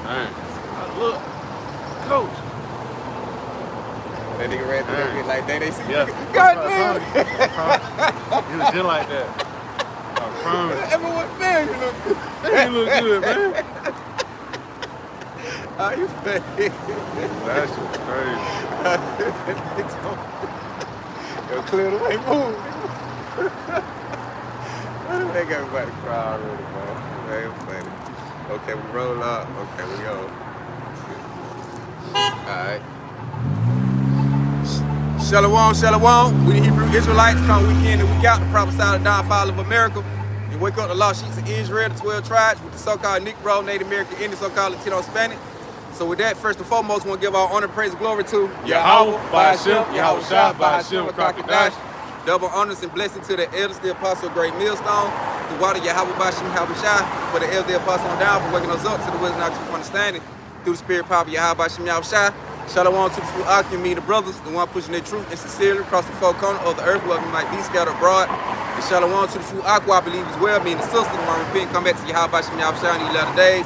Man. Look, coach. That nigga ran through that bitch like that. They see. Yeah. God damn. He was just like that. I promise. Everyone, man, you look good. You look good, man. Oh, you funny. That shit crazy. Yo, clear the way, move. They got everybody cry already, man. Man, funny. Okay, we roll up. Okay, we go. Alright. Shalom, shalom. We the Hebrew Israelites come week in and week out to prophesy the downfall of America and wake up the lost sheets of Israel, the 12 tribes, with the so-called Negro, Native American Indian, so-called Latino, Hispanic. So with that, first and foremost, we want to give our honor, praise, and glory to Yahweh, Ba'Hashem, Yahweh Shah, Ba'Hashem, Kakadash. Double honors and blessing to the elders, the apostle, great millstone, the water, Yahweh, Ba'Hashem, Yahweh Shah, for the elders, the apostle, on down, for waking us up to the wisdom, knowledge, and understanding, through the spirit, power, Yahweh, Ba'Hashem, Yahweh Shah. Shalom to the true Akim, me, the brothers, the one pushing their truth and sincerely across the four corners of the earth, wherever we might be scattered abroad. And shalom to the true Aqua, I believe as well, me and the sister, the one repent, come back to Yahweh, Ba'Hashem, Yahweh Shah in these latter days.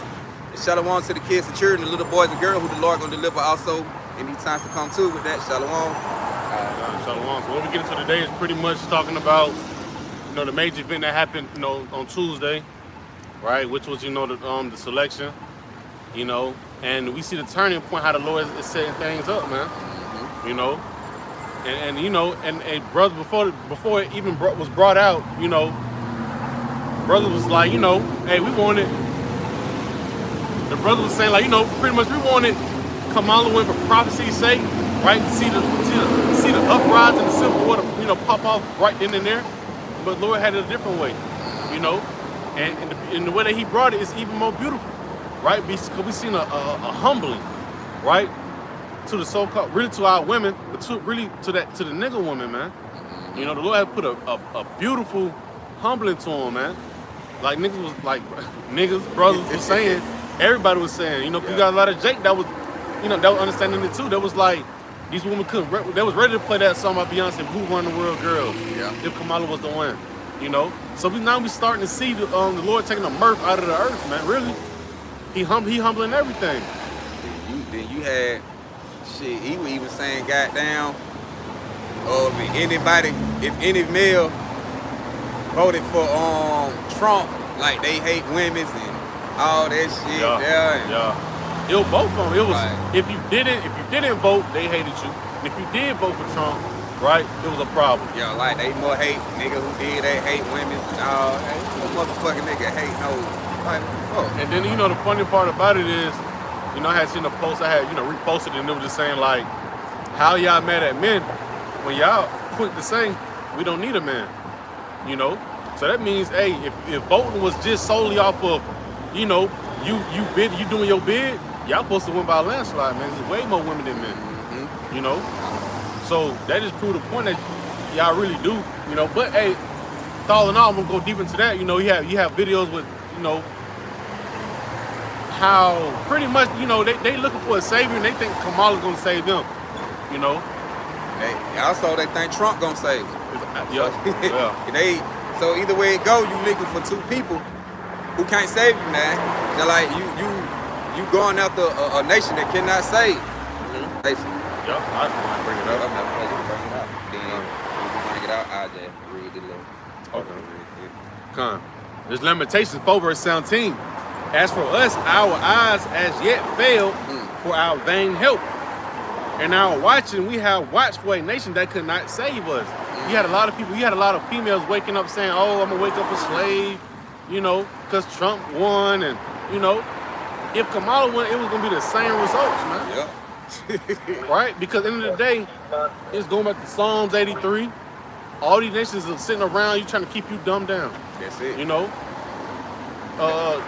And shalom to the kids and children, the little boys and girls, who the Lord gonna deliver also in these times to come too. With that, shalom. Shalom. So what we get into today is pretty much talking about, the major event that happened, on Tuesday, right? Which was, the selection, and we see the turning point, how the Lord is setting things up, man. Mm-hmm. And brother, before it even was brought out, brother was like, hey, we want it. The brother was saying, like, pretty much we wanted Kamala win for prophecy's sake, right? See the uprising and the civil war, pop off right then and there. But Lord had it a different way, and the way that He brought it is even more beautiful, right? Because we seen a humbling, right, to the so-called, really to our women, but to the nigga woman, man. The Lord had put a beautiful humbling to them, man. Like niggas, brothers was saying. Everybody was saying, you got a lot of Jake that was, that was understanding it too. That was like, these women they was ready to play that song by Beyonce, Who Run the World Girls, if Kamala was the one, So now we starting to see the Lord taking the mirth out of the earth, man, really. He humbling everything. Then you had, shit, he was even saying, goddamn, if any male voted for Trump, like they hate women and all that shit It was both of them. It was right. if you didn't vote, they hated you. And if you did vote for Trump, right, it was a problem. Yeah, like they more hate nigga who did that, hate women and all. Hey, no motherfucking nigga hate no. Like, fuck. And then the funny part about it is, I had seen a post, I had reposted, and it was just saying like, how y'all mad at men when y'all quick to say we don't need a man, So that means, hey, if voting was just solely off of you doing your bid, y'all supposed to win by a landslide, man. There's way more women than men, So that just proved the point that y'all really do, But hey, all in all, I'm gonna go deep into that. You have videos with, how pretty much, they looking for a savior and they think Kamala's gonna save them, They also think Trump gonna save them. Yeah. So either way it go, you looking for two people who can't save you, man. They're like you going after a nation that cannot save. Basically. Yep, I bring it up. I'm not supposed to bring it up. Then when you bring it out, I'll just read it a little. Okay. Come. There's Lamentations 4 verse 17. As for us, our eyes as yet failed for our vain help. And our watching, we have watched for a nation that could not save us. You had a lot of people, you had a lot of females waking up saying, oh, I'm gonna wake up a slave, because Trump won, and if Kamala won, it was gonna be the same results, man. Yep. Right? Because at the end of the day, it's going back to Psalms 83. All these nations are sitting around you trying to keep you dumbed down. That's it. Go ahead.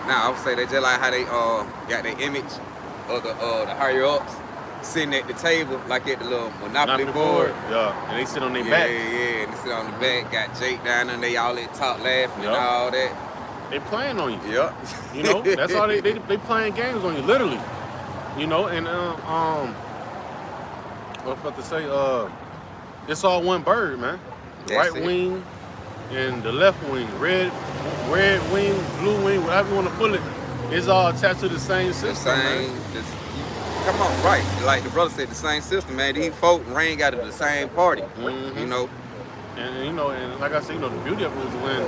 Now I would say they just like how they got their image of the higher ups sitting at the table, like at the little Monopoly board. Yeah, and they sit on their back. Yeah, and they sit on the back, got Jake down there, and they all at top laughing and all that. They playing on you. Yep. That's all they playing games on you, literally. And what I was about to say, it's all one bird, man. The right wing and the left wing, red wing, blue wing, whatever you want to put it. It's all attached to the same The system, same, man. come on, right? Like the brother said, the same system, man. These folk ran out of the same party, you know. And you know, and like I said, you know, the beauty of it was when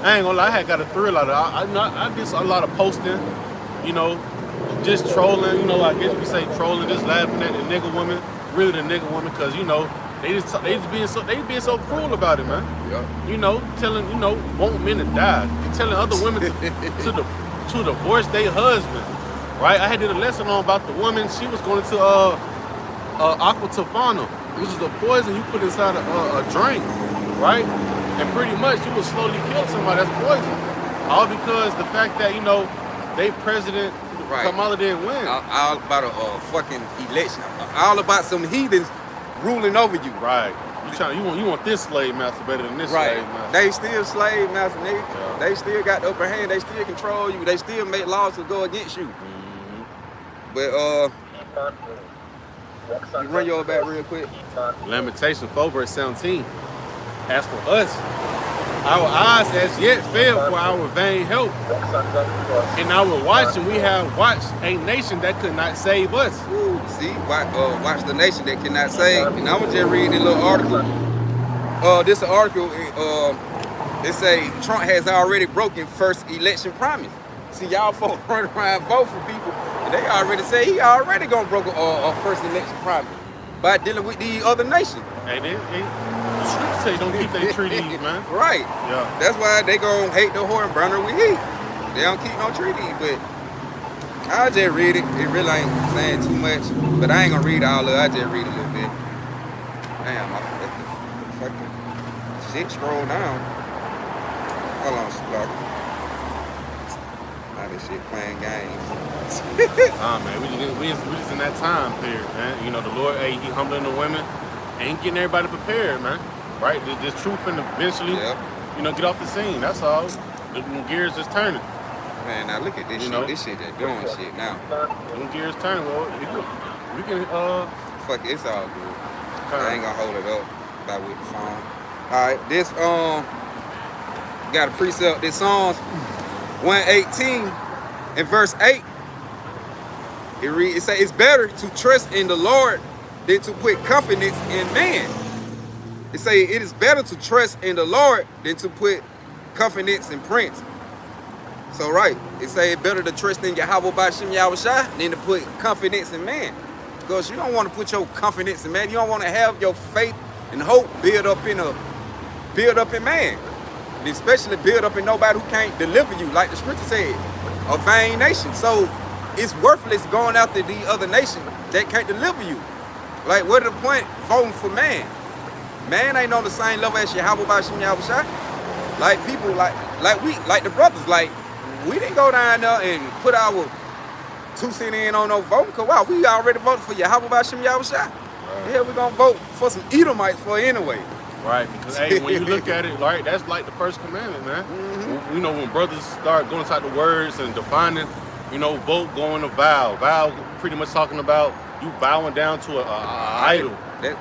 I ain't gonna lie, I had got a thrill out of it. I did a lot of posting, you know, just trolling. You know, I guess you could say trolling, just laughing at the nigga woman, really the nigga woman, because you know they being so cruel about it, man. Yeah. You know, telling want men to die, telling other women to divorce their husband, right? I had did a lesson on about the woman. She was going to aqua tofana, which is a poison you put inside a drink, right? And pretty much you will slowly kill somebody that's poison. All because the fact that, you know, they president, Right. Kamala didn't win. All about a fucking election. All about some heathens ruling over you. Right. You want this slave master better than this slave master. They still slave master, nigga. Yeah. They still got the upper hand. They still control you. They still make laws to go against you. But you run your back real quick. Lamentation 4 verse 17. As for us, our eyes as yet failed for our vain help. In our watching, we have watched a nation that could not save us. Ooh, see, watch the nation that cannot save. And I'm gonna just read this little article. This article. It say Trump has already broken first election promise. See, y'all folks run around vote for people, and they already say he already gonna broke a first election promise by dealing with the other nation. Hey, the scriptures say don't keep their treaties, man. Right. Yeah. That's why they gonna hate the whore and burn her with heat. They don't keep no treaties, but I just read it. It really ain't saying too much, but I ain't gonna read all of it. I just read a little bit. Damn, I forgot the fucking shit scroll down. Hold on, Spark. Now this shit playing games. Man, we just in that time period, man. You know, the Lord, hey, he humbling the women, ain't getting everybody prepared, man. Right? This truth and eventually, you know, get off the scene. That's all. The gears just turning. Man, now look at this shit. know? This shit just doing shit now. The gears turning. Well, we can Fuck it, it's all good. turn. I ain't gonna hold it up by with the phone. Alright, this got a precept. This Psalms 118 and verse 8. It say it's better to trust in the Lord than to put confidence in man. It say it is better to trust in the Lord than to put confidence in prince. So right, it say it's better to trust in Yahweh Bashim Yahushua than to put confidence in man. Because you don't want to put your confidence in man. You don't want to have your faith and hope build up in man. And especially build up in nobody who can't deliver you, like the scripture said, a vain nation. So it's worthless going after the other nation that can't deliver you. Like, what is the point voting for man? Man ain't on the same level as Yahweh Bashim Yahushua. Like people, like the brothers, like we didn't go down there and put our 2 cents in on no voting. Cause wow, we already voted for Yahweh Bashim Yahushua. Right. Yeah, we gonna vote for some Edomites for anyway. Right, because hey, when you look at it, right, that's like the first commandment, man. You know, when brothers start going inside the words and defining, you know, vote, going to vow. Vow pretty much talking about you bowing down to a idol.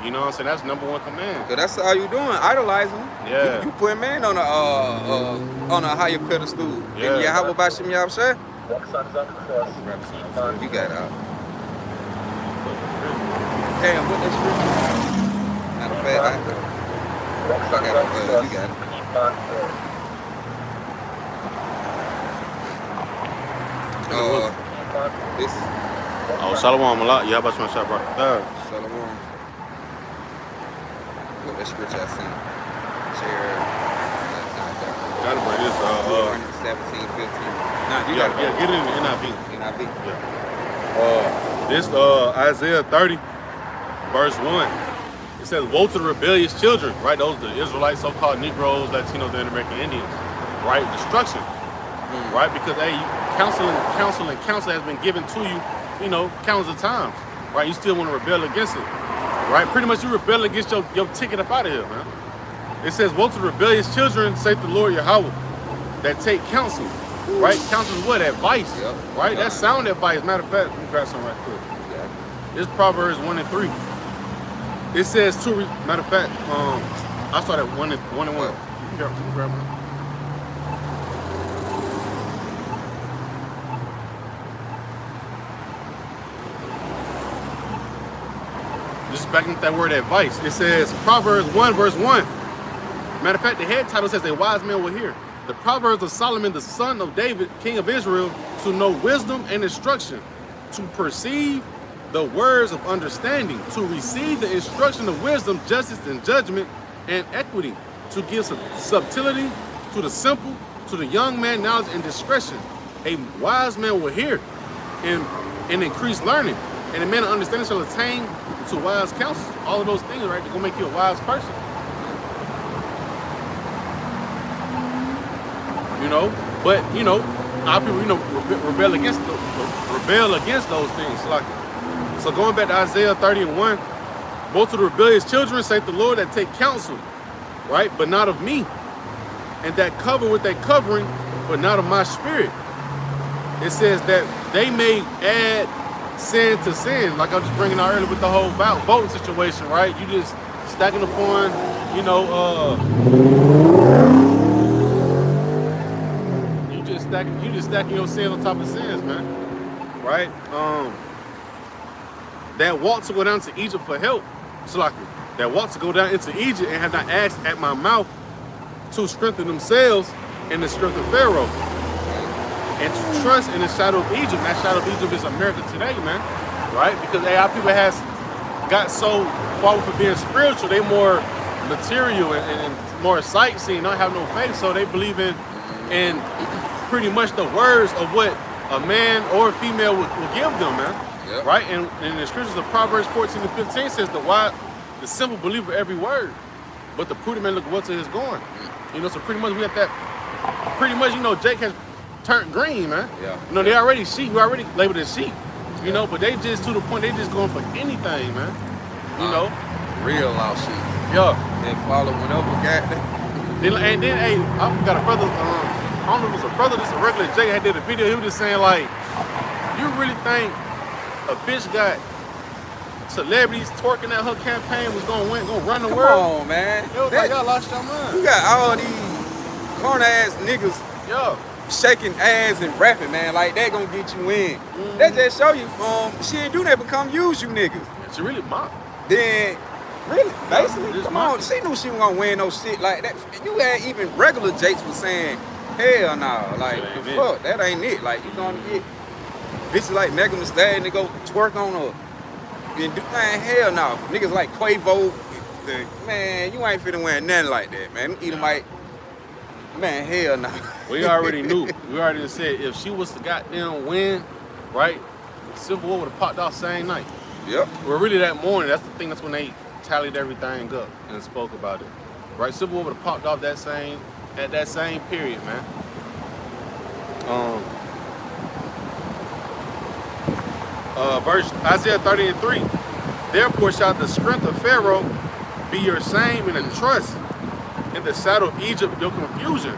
You know what I'm saying? That's number 1 command. So that's all you doing, idolizing. Yeah. You put man on a higher pedestal. Yeah. And Yahweh Bashim Yahushua, you got out. Damn, what that scripture? Matter of fact, I got it. You got it. This Oh, Shalom, Malak. Yeah, about my shot, bro. Shalom. What that scripture I seen? Share. Gotta bring this. 17, 15. Nah, you Yeah, got it. get it in the NIV. NIV. Yeah. This Isaiah 30, verse 1. It says, "Woe to the rebellious children," right? Those are the Israelites, so-called Negroes, Latinos, and American Indians, right? Destruction, right? Because hey, counsel has been given to you, you know, countless of times, right? You still want to rebel against it, right? Pretty much you rebel against your ticket up out of here, man. It says, "Woe to the rebellious children," saith the Lord Yahweh, "that take counsel," right? Counsel is what? Advice, Yep. right? That's sound advice. Matter of fact, let me grab some right quick. Yeah. This Proverbs 1 and 3. It says matter of fact, I started 1 and 1. You can grab one. just backing up that word advice. It says Proverbs 1 verse 1. Matter of fact, the head title says a wise man will hear. The Proverbs of Solomon, the son of David, king of Israel, to know wisdom and instruction, to perceive the words of understanding, to receive the instruction of wisdom, justice and judgment and equity, to give subtlety to the simple, to the young man knowledge and discretion. A wise man will hear and increase learning, and a man of understanding shall attain to wise counsel. All of those things, right, they're gonna make you a wise person. You know, but you know, our people, you know, rebel against those things. So going back to Isaiah 30:1, both of the rebellious children, saith the Lord, that take counsel, right, but not of me, and that cover with that covering, but not of my spirit. It says that they may add sin to sin, like I was just bringing out earlier with the whole voting situation, right? You just stacking upon, you know, you just stacking your sins on top of sins, man, right? That walk to go down to Egypt for help, that walk to go down into Egypt and have not asked at my mouth to strengthen themselves in the strength of Pharaoh, and to trust in the shadow of Egypt. That shadow of Egypt is America today, man, right? Because our people has got so far from being spiritual, they more material and more sightseeing, not have no faith, so they believe in pretty much the words of what a man or a female will give them, man. Yep. Right? And the scriptures of Proverbs 14:15 says the simple believe every word, but the prudent man look well to his going. You know, so pretty much we got that. Pretty much, you know, Jake has turned green, man. Yeah. You know, they already sheep. We already labeled as sheep. You know, but they just to the point they just going for anything, man. You know, real lost sheep. Yeah. They follow whenever got them. And then, hey, I got a brother. I don't know if it was a brother, just a regular Jay had did a video. He was just saying, like, you really think a bitch got celebrities twerking at her campaign was gonna run the world? Come on, man. It was like y'all lost your mind. You got all these corner ass niggas shaking ass and rapping, man. Like that gonna get you in. That just show you she ain't do that but come use you niggas. She really mocked. Then really, basically, come on, she knew she was gonna win no shit like that. You had even regular Jakes was saying, hell no, like the fuck, that ain't it. Like you gonna get bitches like Megan Thee Stallion to go twerk on her. And do, man, hell no. Niggas like Quavo, man, you ain't finna win nothing like that, man. Edomite, man, hell no. We already knew. We already said if she was to goddamn win, right, Civil War would have popped off same night. Yep. Well, really that morning, that's the thing, that's when they tallied everything up and spoke about it. Right? Civil War would have popped off at that same period, man. Verse Isaiah 30:3. Therefore shall the strength of Pharaoh be your shame and a trust in the shadow of Egypt your confusion.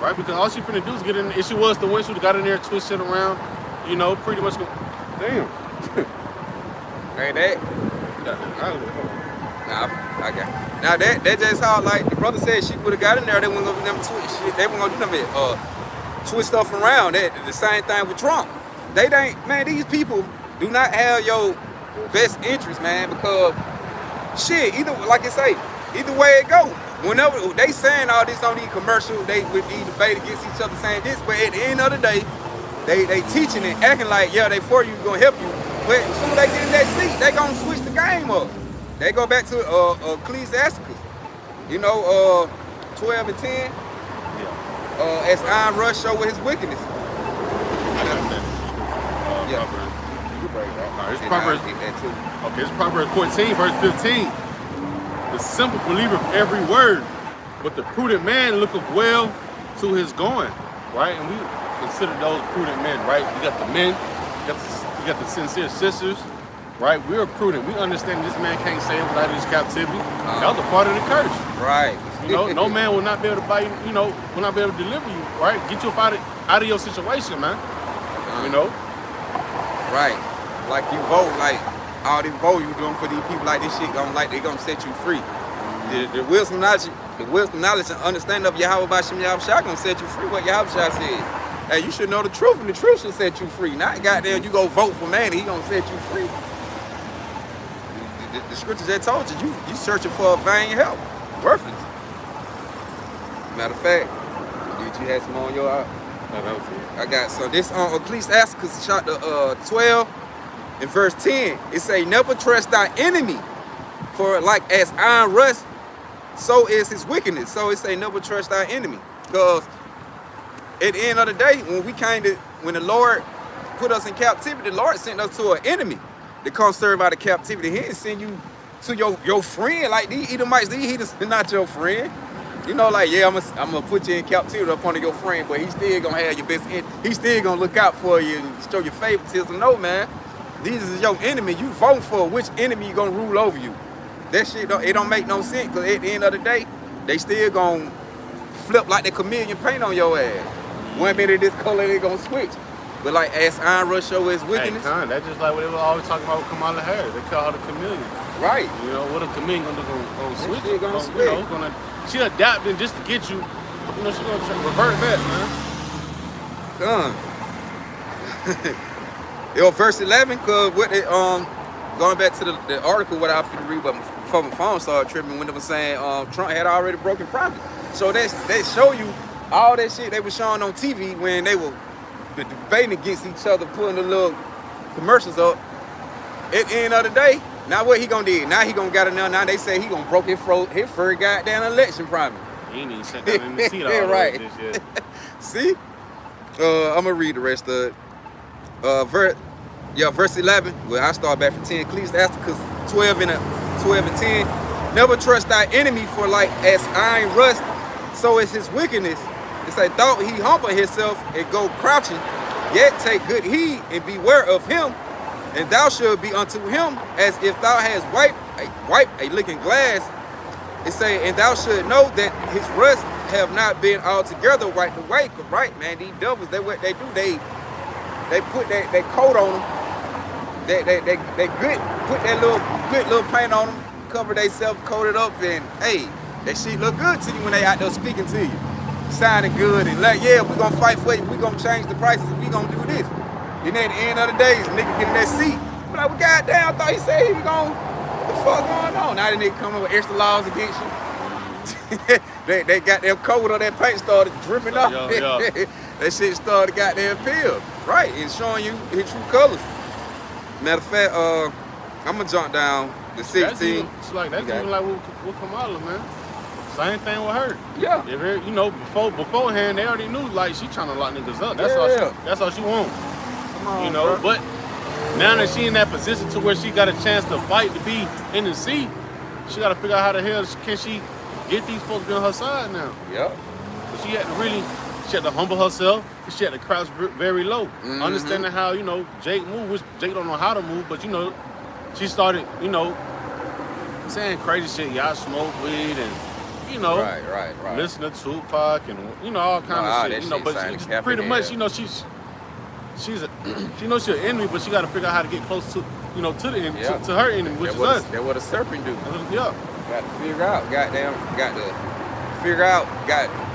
Right? Because all she finna do is get in. If she was to win, she would have got in there, twist it around, you know, pretty much. Damn. Hey, that. Nah, I got. Now that just how, like the brother said, she would have got in there. They weren't gonna do them twist shit. They weren't gonna do them twist stuff around. That the same thing with Trump. They ain't, man. These people do not have your best interest, man. Because shit, either like I say, either way it go. Whenever they saying all this on these commercials, they would be debate against each other saying this, but at the end of the day, they teaching and acting like they for you, gonna help you. But as soon as they get in that seat, they gonna switch the game up. They go back to Ecclesiasticus, you know, 12 and 10. Yeah. As Iron Rush show with his wickedness. It's Proverbs 14, verse 15. The simple believer of every word, but the prudent man looketh well to his going. Right? And we consider those prudent men, right? You got the men, you got the sincere sisters, right? We're prudent. We understand this man can't save without his captivity. That was a part of the curse. Right. You know, no man will not be able to buy you, you know, will not be able to deliver you, right? Get you up out of your situation, man. You know? Right. Like you vote, like all this vote you doing for these people, like this shit they gonna set you free. The wisdom knowledge and understanding of Yahweh Bashim Yahushua gonna set you free. What Yahushua said. Hey, you should know the truth, and the truth should set you free. Not goddamn, you go vote for man, he gonna set you free. the scriptures that told you, you searching for a vain help. Worthless. Matter of fact, did you have some on your I got some. This on Ecclesiastes chapter 12 and verse 10. It say, never trust thy enemy, for like as iron rust, so is his wickedness. So it say never trust thy enemy. Because at the end of the day, when the Lord put us in captivity, the Lord sent us to an enemy to come serve out of captivity. He didn't send you to your friend. Like these Edomites, these heathens are not your friend. You know, like, yeah, I'm gonna put you in captivity up under your friend, but he's still gonna have your best interest. He's still gonna look out for you and show your favoritism. No, man. These is your enemy. You vote for which enemy you gonna rule over you. That shit don't make no sense, because at the end of the day, they still gonna flip like the chameleon paint on your ass. One minute this color, they gonna switch. But like as iron rust show his wickedness. Hey, that's just like what they were always talking about with Kamala Harris. They call her the chameleon. Right. You know, what a chameleon gonna do? Gonna switch? She gonna switch. You know, she adapting just to get you. You know, she gonna try to revert back, man. Yo, verse 11, cause what they going back to the article what I finna read, but before my phone started tripping when they were saying Trump had already broken promise. So they show you all that shit they were showing on TV when they were debating against each other, putting the little commercials up. At the end of the day, now what he gonna do? Now he gonna got it now they say he gonna broke his first goddamn election promise. He ain't even sat down in the seat all right. this shit. See? I'm gonna read the rest of it. Verse 11. Well, I start back from 10. Ecclesiastes 12 and 10. Never trust thy enemy, for like as iron rust, so is his wickedness. It's like, thought he humble himself and go crouching, yet take good heed and beware of him, and thou shalt be unto him as if thou hadst wiped a looking glass. It say, and thou should know that his rust have not been altogether wiped away. Cause right, man, these devils, they what they do, they put that coat on them. They put that little paint on them, cover themselves, coat it up, and hey, that shit look good to you when they out there speaking to you. Sounding good and like, yeah, we gonna fight for you, we gonna change the prices, we gonna do this. Then at the end of the day, nigga get in that seat. But like, well, goddamn, I thought he said he was gonna, what the fuck going on? Now the nigga coming with extra laws against you. they got their coat on that paint started dripping off. Yeah. That shit started goddamn peeled. Right, and showing you his true colors. Matter of fact, I'm gonna jump down to 16. That's even like with Kamala, man. Same thing with her. Yeah. If her, you know, beforehand, they already knew like she trying to lock niggas up. That's all she want. Come on, you know, bro. but now that she in that position to where she got a chance to fight to be in the seat, she got to figure out how the hell can she get these folks to be on her side now. Yep. But she had to humble herself. She had to crouch very low, understanding how, you know, Jake moved, which Jake don't know how to move, but, you know, she started, you know, saying crazy shit. Y'all smoke weed and, you know, right. listen to Tupac and, you know, all kind of shit. You know, but she pretty much, you know, she knows she's an enemy, but she got to figure out how to get close to, you know, to the enemy, to her enemy, which is us. That's what a serpent do. Yeah. Got to figure out,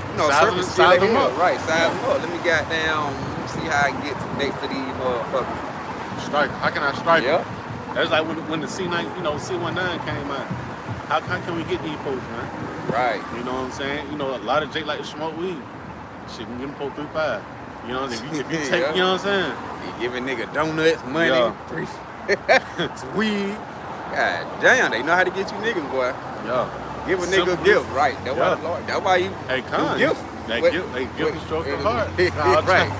you know, serpents size them up. Right, size them up. Let me see how I can get next to these motherfuckers. Strike. How can I strike? Yeah. That's like when the C9, you know, C19 came out. How can we get these folks, man? Right. You know what I'm saying? You know, a lot of Jake like to smoke weed. Shit can give them 4-3-5. You know, if you take, you know what I'm saying? You giving nigga donuts, money, it's weed. God damn, they know how to get you niggas, boy. Yeah. Give a nigga a gift, right? That's why the Lord. That's why you gift. They give the stroke the heart. Right.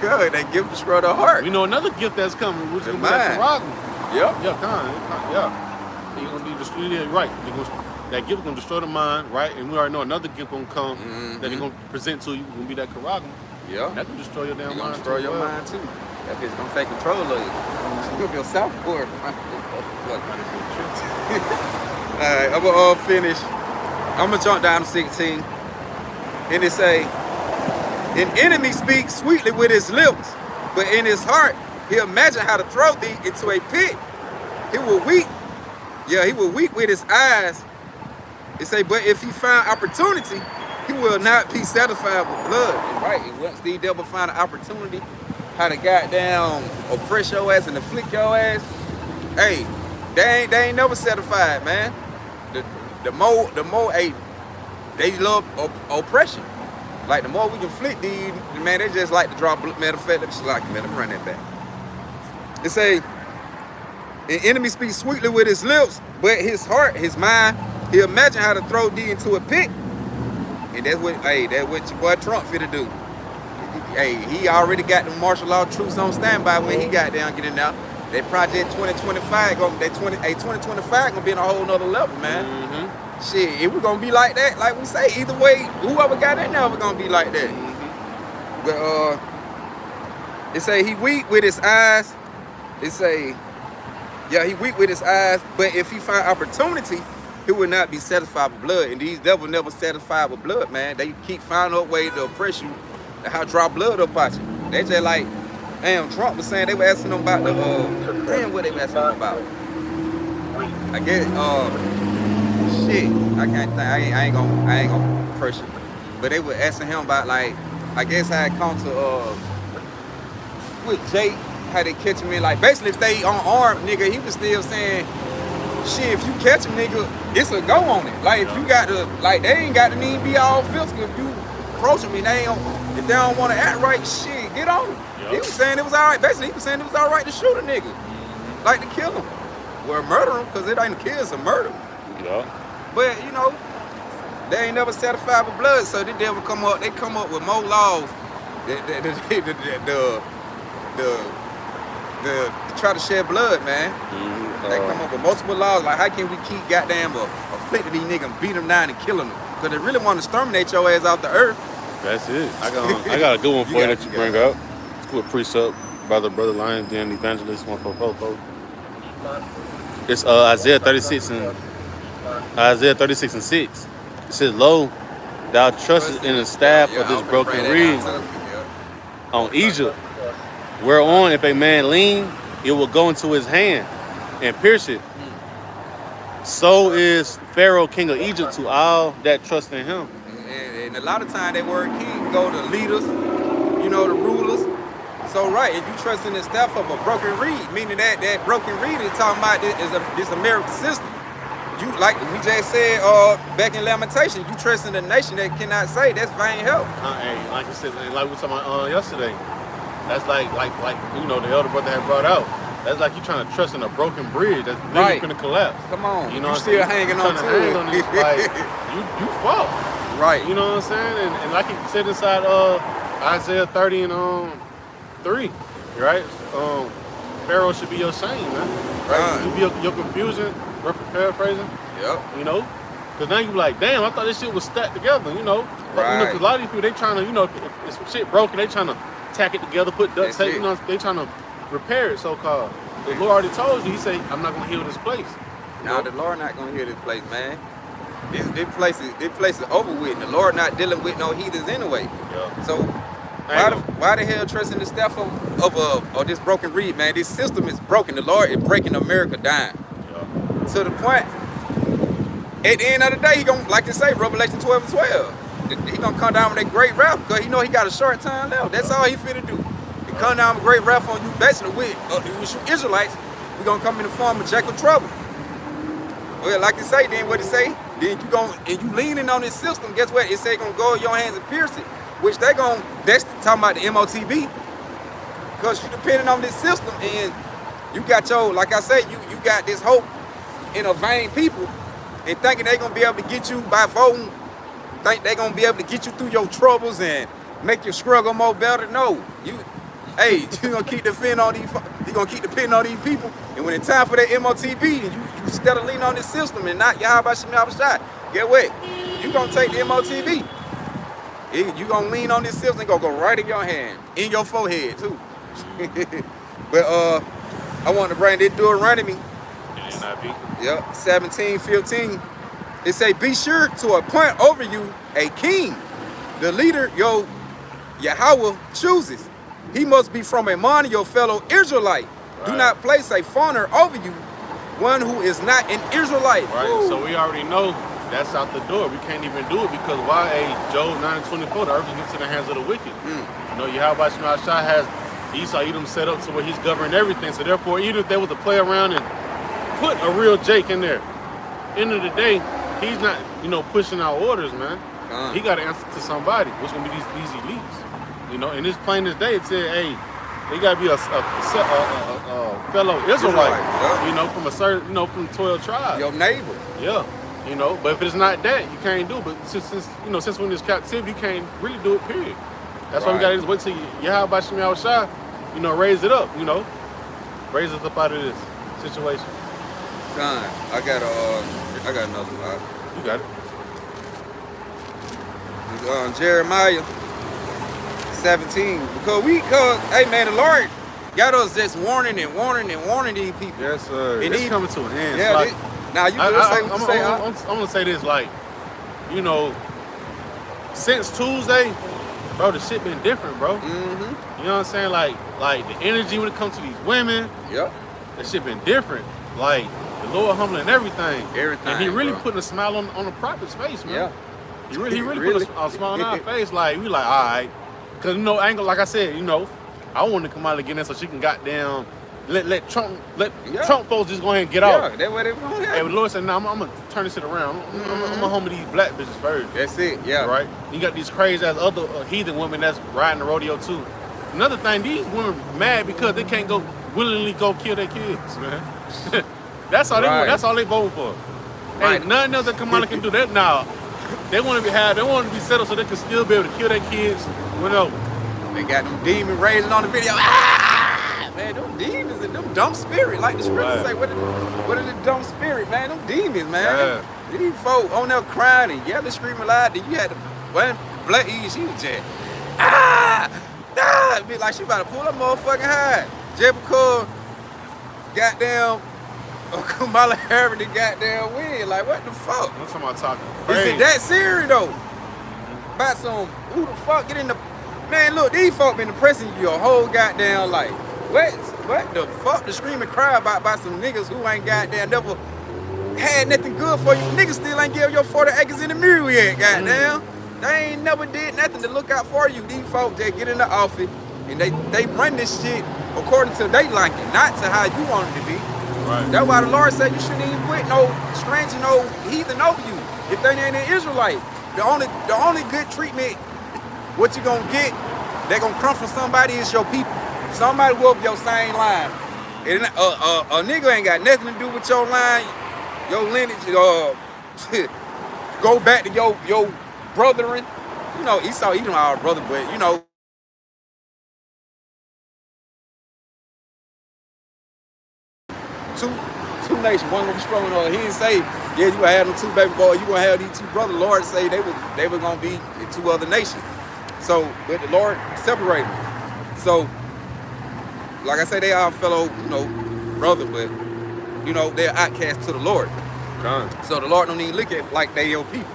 Good. They give the stroke the heart. We know another gift that's coming, which is mind. Yep. He's gonna be destroyed. Right. That gift gonna destroy the mind, right? And we already know another gift gonna come that they're gonna present to you. Gonna be that Karagam. Yeah. That can destroy your damn mind. Destroy your mind too. That bitch gonna take control of you. It's gonna be a southboard. Alright, I'm gonna finish. I'm gonna jump down to 16. And it say, an enemy speaks sweetly with his lips, but in his heart he imagine how to throw thee into a pit. He will weep. Yeah, he will weep with his eyes. It say, but if he find opportunity, he will not be satisfied with blood. And right, and once the devil find an opportunity, how to goddamn oppress your ass and afflict your ass, hey, they ain't never satisfied, man. The more they love oppression. Like the more we inflict these, man, they just like to drop. Matter of fact, let me run that back. It say, an enemy speaks sweetly with his lips, but his heart, his mind, he imagine how to throw thee into a pit. And that's what your boy Trump finna do. Hey, he already got the martial law troops on standby when he got down getting out. That Project 2025 2025 gonna be in a whole nother level, man. Mm-hmm. Shit, if we're gonna be like that, like we say, either way, whoever got in there, we're gonna be like that. Mm-hmm. But it say he weak with his eyes. It say, yeah, he weak with his eyes, but if he find opportunity, he will not be satisfied with blood. And these devils never satisfied with blood, man. They keep finding out ways to oppress you, how to draw blood up at you. They just like, damn, Trump was saying, they were asking him about the, damn, what they were asking him about? I guess, shit, I can't think, I ain't gonna pressure. But they were asking him about, like, I guess how it come to, with Jake, how they catch him in, like, basically if they unarmed, nigga, he was still saying, shit, if you catch him, nigga, it's a go on it. Like, if you got to, like, they ain't got to need be all physical. If you approach them and if they don't want to act right, shit, get on them. Yep. He was saying it was all right. Basically, he was saying it was all right to shoot a nigga. Mm-hmm. Like, to kill him. Well, murder him, because it ain't a kill, it's a murder. Yeah. But, you know, they ain't never satisfied with blood, so they never come up with more laws to try to shed blood, man. Mm-hmm. They come up with multiple laws, like how can we keep goddamn afflicting these niggas and beat them down and killing them? Because they really want to exterminate your ass off the earth. That's it. I got a good one for you that you bring up. It's called Precept, Brother Lion, then Evangelist 144. It's Isaiah 36 and 6. It says, "Lo, thou trustest in the staff of this broken reed on Egypt, whereon if a man lean, it will go into his hand and pierce it. So is Pharaoh, king of Egypt, to all that trust in him." And a lot of times that word king go to leaders, you know, the rulers. So right, if you trust in the staff of a broken reed, meaning that broken reed is talking about this American system. You, like we just said back in Lamentation, you trust in a nation that cannot say, that's vain help. Hey, like you said, like we were talking about yesterday, that's like you know, the elder brother had brought out. That's like you trying to trust in a broken bridge that's really gonna collapse. Come on, you know, you still hanging on to it. Like you fought. Right. You know what I'm saying? And like he said inside Isaiah 30 and 3, right? Pharaoh should be your shame, man. Right? You be your confusion, paraphrasing. Yep. You know? Because now you like, damn, I thought this shit was stacked together, you know? But, right. You know, because a lot of these people, they trying to, you know, if some shit broken, they trying to tack it together, put duct tape, you know, they trying to repair it, so-called. The Lord already told you, he said, I'm not going to heal this place. No, the Lord not going to heal this place, man. This place is over with. The Lord not dealing with no heathens anyway. Yeah. So why the hell trust in the staff of this broken reed, man? This system is broken. The Lord is breaking America down. Yeah. To the point, at the end of the day, he gonna, like you say, Revelation 12 and 12. He gonna come down with that great wrath because he know he got a short time left. That's all he finna do. He come down with great wrath on you, basically with you Israelites. We gonna come in the form of Jacob trouble. Well, like you say, then what it say? Then you leaning on this system, guess what? It say gonna go in your hands and pierce it. Which that's talking about the MOTB. Because you depending on this system and you got your, like I say, you got this hope in a vain people and thinking they gonna be able to get you by voting, think they gonna be able to get you through your troubles and make your struggle more better. No. You gonna keep depending on these people, and when it's time for that MOTB, you instead of leaning on this system and not Yahweh Shem Shai, get what? You gonna take the MOTB. You gonna lean on this system and go right in your hand, in your forehead too. But I want to bring this Deuteronomy. Yep, 17:15. It say, be sure to appoint over you a king, the leader your Yahweh chooses. He must be from among your fellow Israelite. Right. Do not place a foreigner over you, one who is not an Israelite. Right. Woo. So we already know that's out the door. We can't even do it because why? Job 9:24, the earth is into the hands of the wicked. You know, Yahweh Shema Shai has Esau Edom set up to where he's governing everything. So therefore, even if they was to play around and put a real Jake in there. End of the day, he's not, pushing out orders, man. He got to answer to somebody, which gonna be these elites. And it's plain as day. It said, hey, they gotta be a fellow Israelite, from a certain, from the 12 tribes. Your neighbor. Yeah. But if it's not that, you can't do it. But since we're in this captivity, you can't really do it, period. That's why we gotta just wait till Yahweh Shem Yahushua, raise it up, raise us up out of this situation. Son, I got another one. You got it. Jeremiah 17. Because hey man, the Lord got us just warning these people. Yes, sir. And it's coming to an end. Yeah, like, now you better say what you say. I'm gonna say this, like, since Tuesday, bro, the shit been different, bro. Mm-hmm. You know what I'm saying? Like the energy when it comes to these women. Yep. That shit been different. Like the Lord humbling everything. And he really putting a smile on the prophet's face, man. Yeah. He really put a smile on our face. Like we like, all right. Cause angle, like I said, I want to come out again so she can goddamn let Trump folks just go ahead and get out. Yeah, that's what it was. And the Lord said, "Nah, I'm gonna turn this shit around. I'm gonna home with these black bitches first." That's it. Yeah. Right. You got these crazy ass other heathen women that's riding the rodeo too. Another thing, these women mad because they can't willingly go kill their kids, man. That's all they want. That's all they vote for. Ain't nothing else that Kamala can do that now. They want to be settled so they can still be able to kill their kids whenever. They got them demons raising on the video. Man, them demons and them dumb spirit, like the scriptures say. What are the dumb spirit, man? Them demons, man. These folk on there crying and yelling, screaming loud. Then you had one black Eve, she was just be like she about to pull her motherfucking hide. Just because goddamn Kamala Harris the goddamn win. Like, what the fuck? I'm talking about talking crazy. Is it that serious though? About some, who the fuck get in the... Man, look, these folk been depressing you your whole goddamn life. What the fuck to scream and cry about by some niggas who ain't goddamn never had nothing good for you? Niggas still ain't give your 40 acres in the mirror yet, goddamn. They ain't never did nothing to look out for you. These folk, they get in the office and they run this shit according to they liking, not to how you want it to be. Right. That's why the Lord said you shouldn't even put no stranger, no heathen over you if they ain't an Israelite. The only good treatment, what you gonna get, they gonna come from somebody is your people. Somebody will up your same line. And a nigga ain't got nothing to do with your line, your lineage. Go back to your brethren. Esau, he don't our brother, but two nations, one gonna be strong on. He didn't say, yeah, you gonna have them two baby boys, you gonna have these two brothers. The Lord say they were gonna be two other nations. So, but the Lord separated them. So, like I say, they are fellow, brother, but they're outcast to the Lord. So the Lord don't even look at like they your people.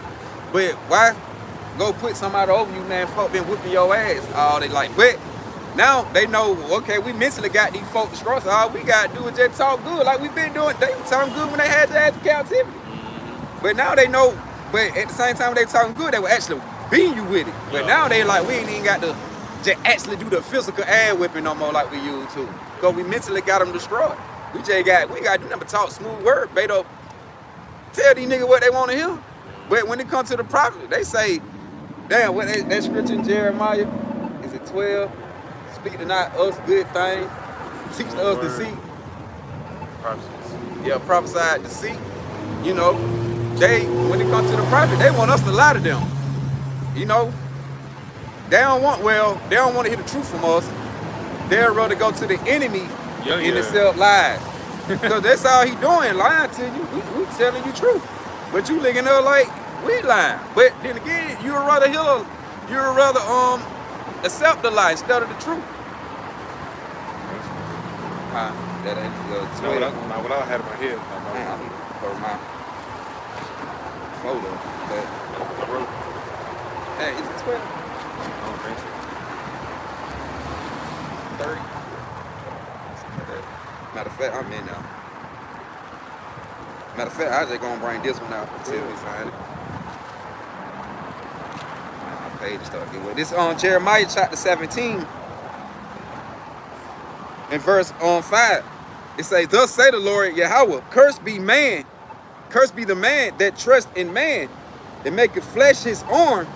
But why go put somebody over you, man? Folk been whipping your ass all they like. But now they know, okay, we mentally got these folk destroyed. So all we gotta do is just talk good, like we've been doing. They were talking good when they had their ass in captivity. But now they know. But at the same time they talking good, they were actually beating you with it. But now they like, we ain't even got to just actually do the physical ass whipping no more like we used to. Because we mentally got them destroyed. We got to do nothing but talk smooth word. Beto tell these niggas what they want to hear. But when it comes to the prophet, they say, damn, what that scripture in Jeremiah, is it 12? Speak to not us good things, teach to us deceit. Yeah, prophesy deceit. When it comes to the prophet, they want us to lie to them. They don't want to hear the truth from us. They'd rather go to the enemy and themselves lies. Because that's all he doing, lying to you. We telling you truth. But you looking up like we lying. But then again, you'd rather accept the lie instead of the truth. That ain't not what I had in my head. For my photo. But hey, is it 12? I don't think so. 30. Matter of fact, I'm in now. Matter of fact, I just gonna bring this one out until we find it. My page is starting to get wet. This on Jeremiah chapter 17 and verse 5. It says, thus say the Lord Yahweh, cursed be the man that trust in man, that maketh flesh his arm,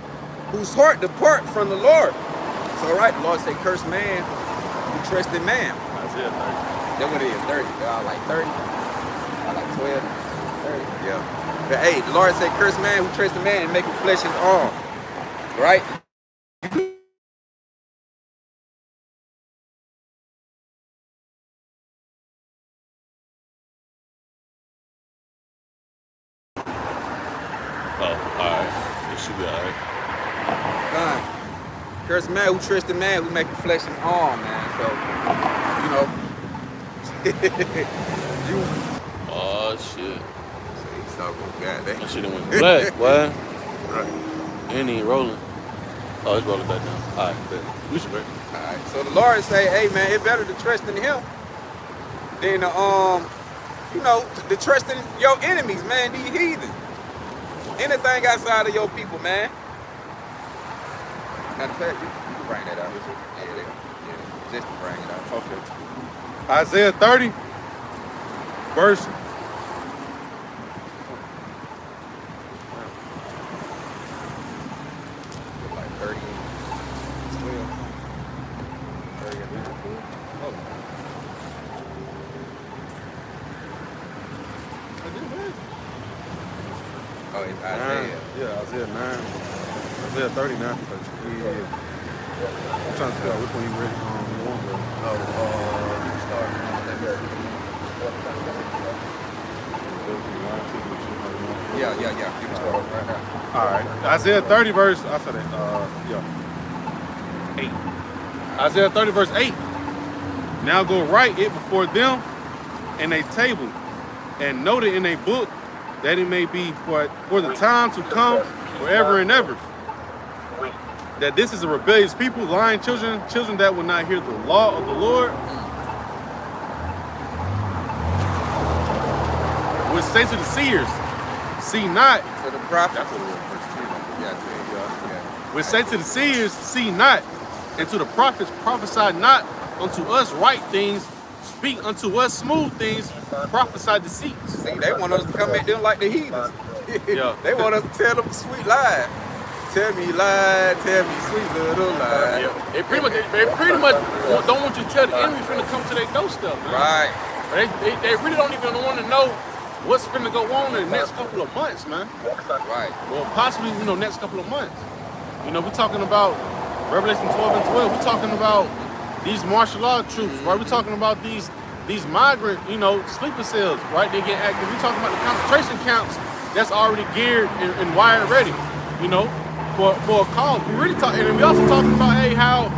whose heart depart from the Lord. So right, the Lord say, cursed man who trust in man. Isaiah 30. That's what it is, 30. Like 30, like 12, 30. Yeah. But hey, the Lord say, cursed man who trust in man and maketh flesh his arm. Right? Oh, alright. It should be alright. Cursed man who trusts in man who make the flesh his arm, man. So, you. Oh shit. So goddamn. That shit done went black, boy. Right. Ain't even rolling. Oh, it's rolling back down. Alright, bet. We should break. Alright. So the Lord say, hey man, it's better to trust in him than to trust in your enemies, man, these heathens. Anything outside of your people, man. Matter of fact, you can bring that out. Yeah, just to bring it out. Okay. Isaiah 30, verse. Like 30, 12, 30, oh. Oh, it's Isaiah. Yeah, Isaiah 9. Isaiah 39. Yeah. I'm trying to figure out which one you read. You want to. You can start. Yeah. You can start right now. All right. Isaiah 30 verse. I said that. 8. Isaiah 30 verse 8. Now go write it before them in a table, and note it in a book, that it may be for the time to come forever and ever. That this is a rebellious people, lying children that will not hear the law of the Lord. Which say to the seers, see not. So the prophet. That's what it was, verse 10. Yeah. Which say to the seers, see not, and to the prophets, prophesy not unto us right things, speak unto us smooth things, prophesy deceits. See, they want us to come at them like the heathens. Yeah. They want us to tell them sweet lies. Tell me lie, tell me sweet little lie. Yeah. They pretty much don't want you to tell the enemy finna come to their doorstep, man. Right. They really don't even want to know what's finna go on in the next couple of months, man. Right. Well, possibly, next couple of months. We're talking about Revelation 12 and 12. We're talking about these martial law troops, right? We're talking about these migrant, sleeper cells, right? They get active. We're talking about the concentration camps that's already geared and wired ready, for a cause. We really talking, and we also talking about, hey, how,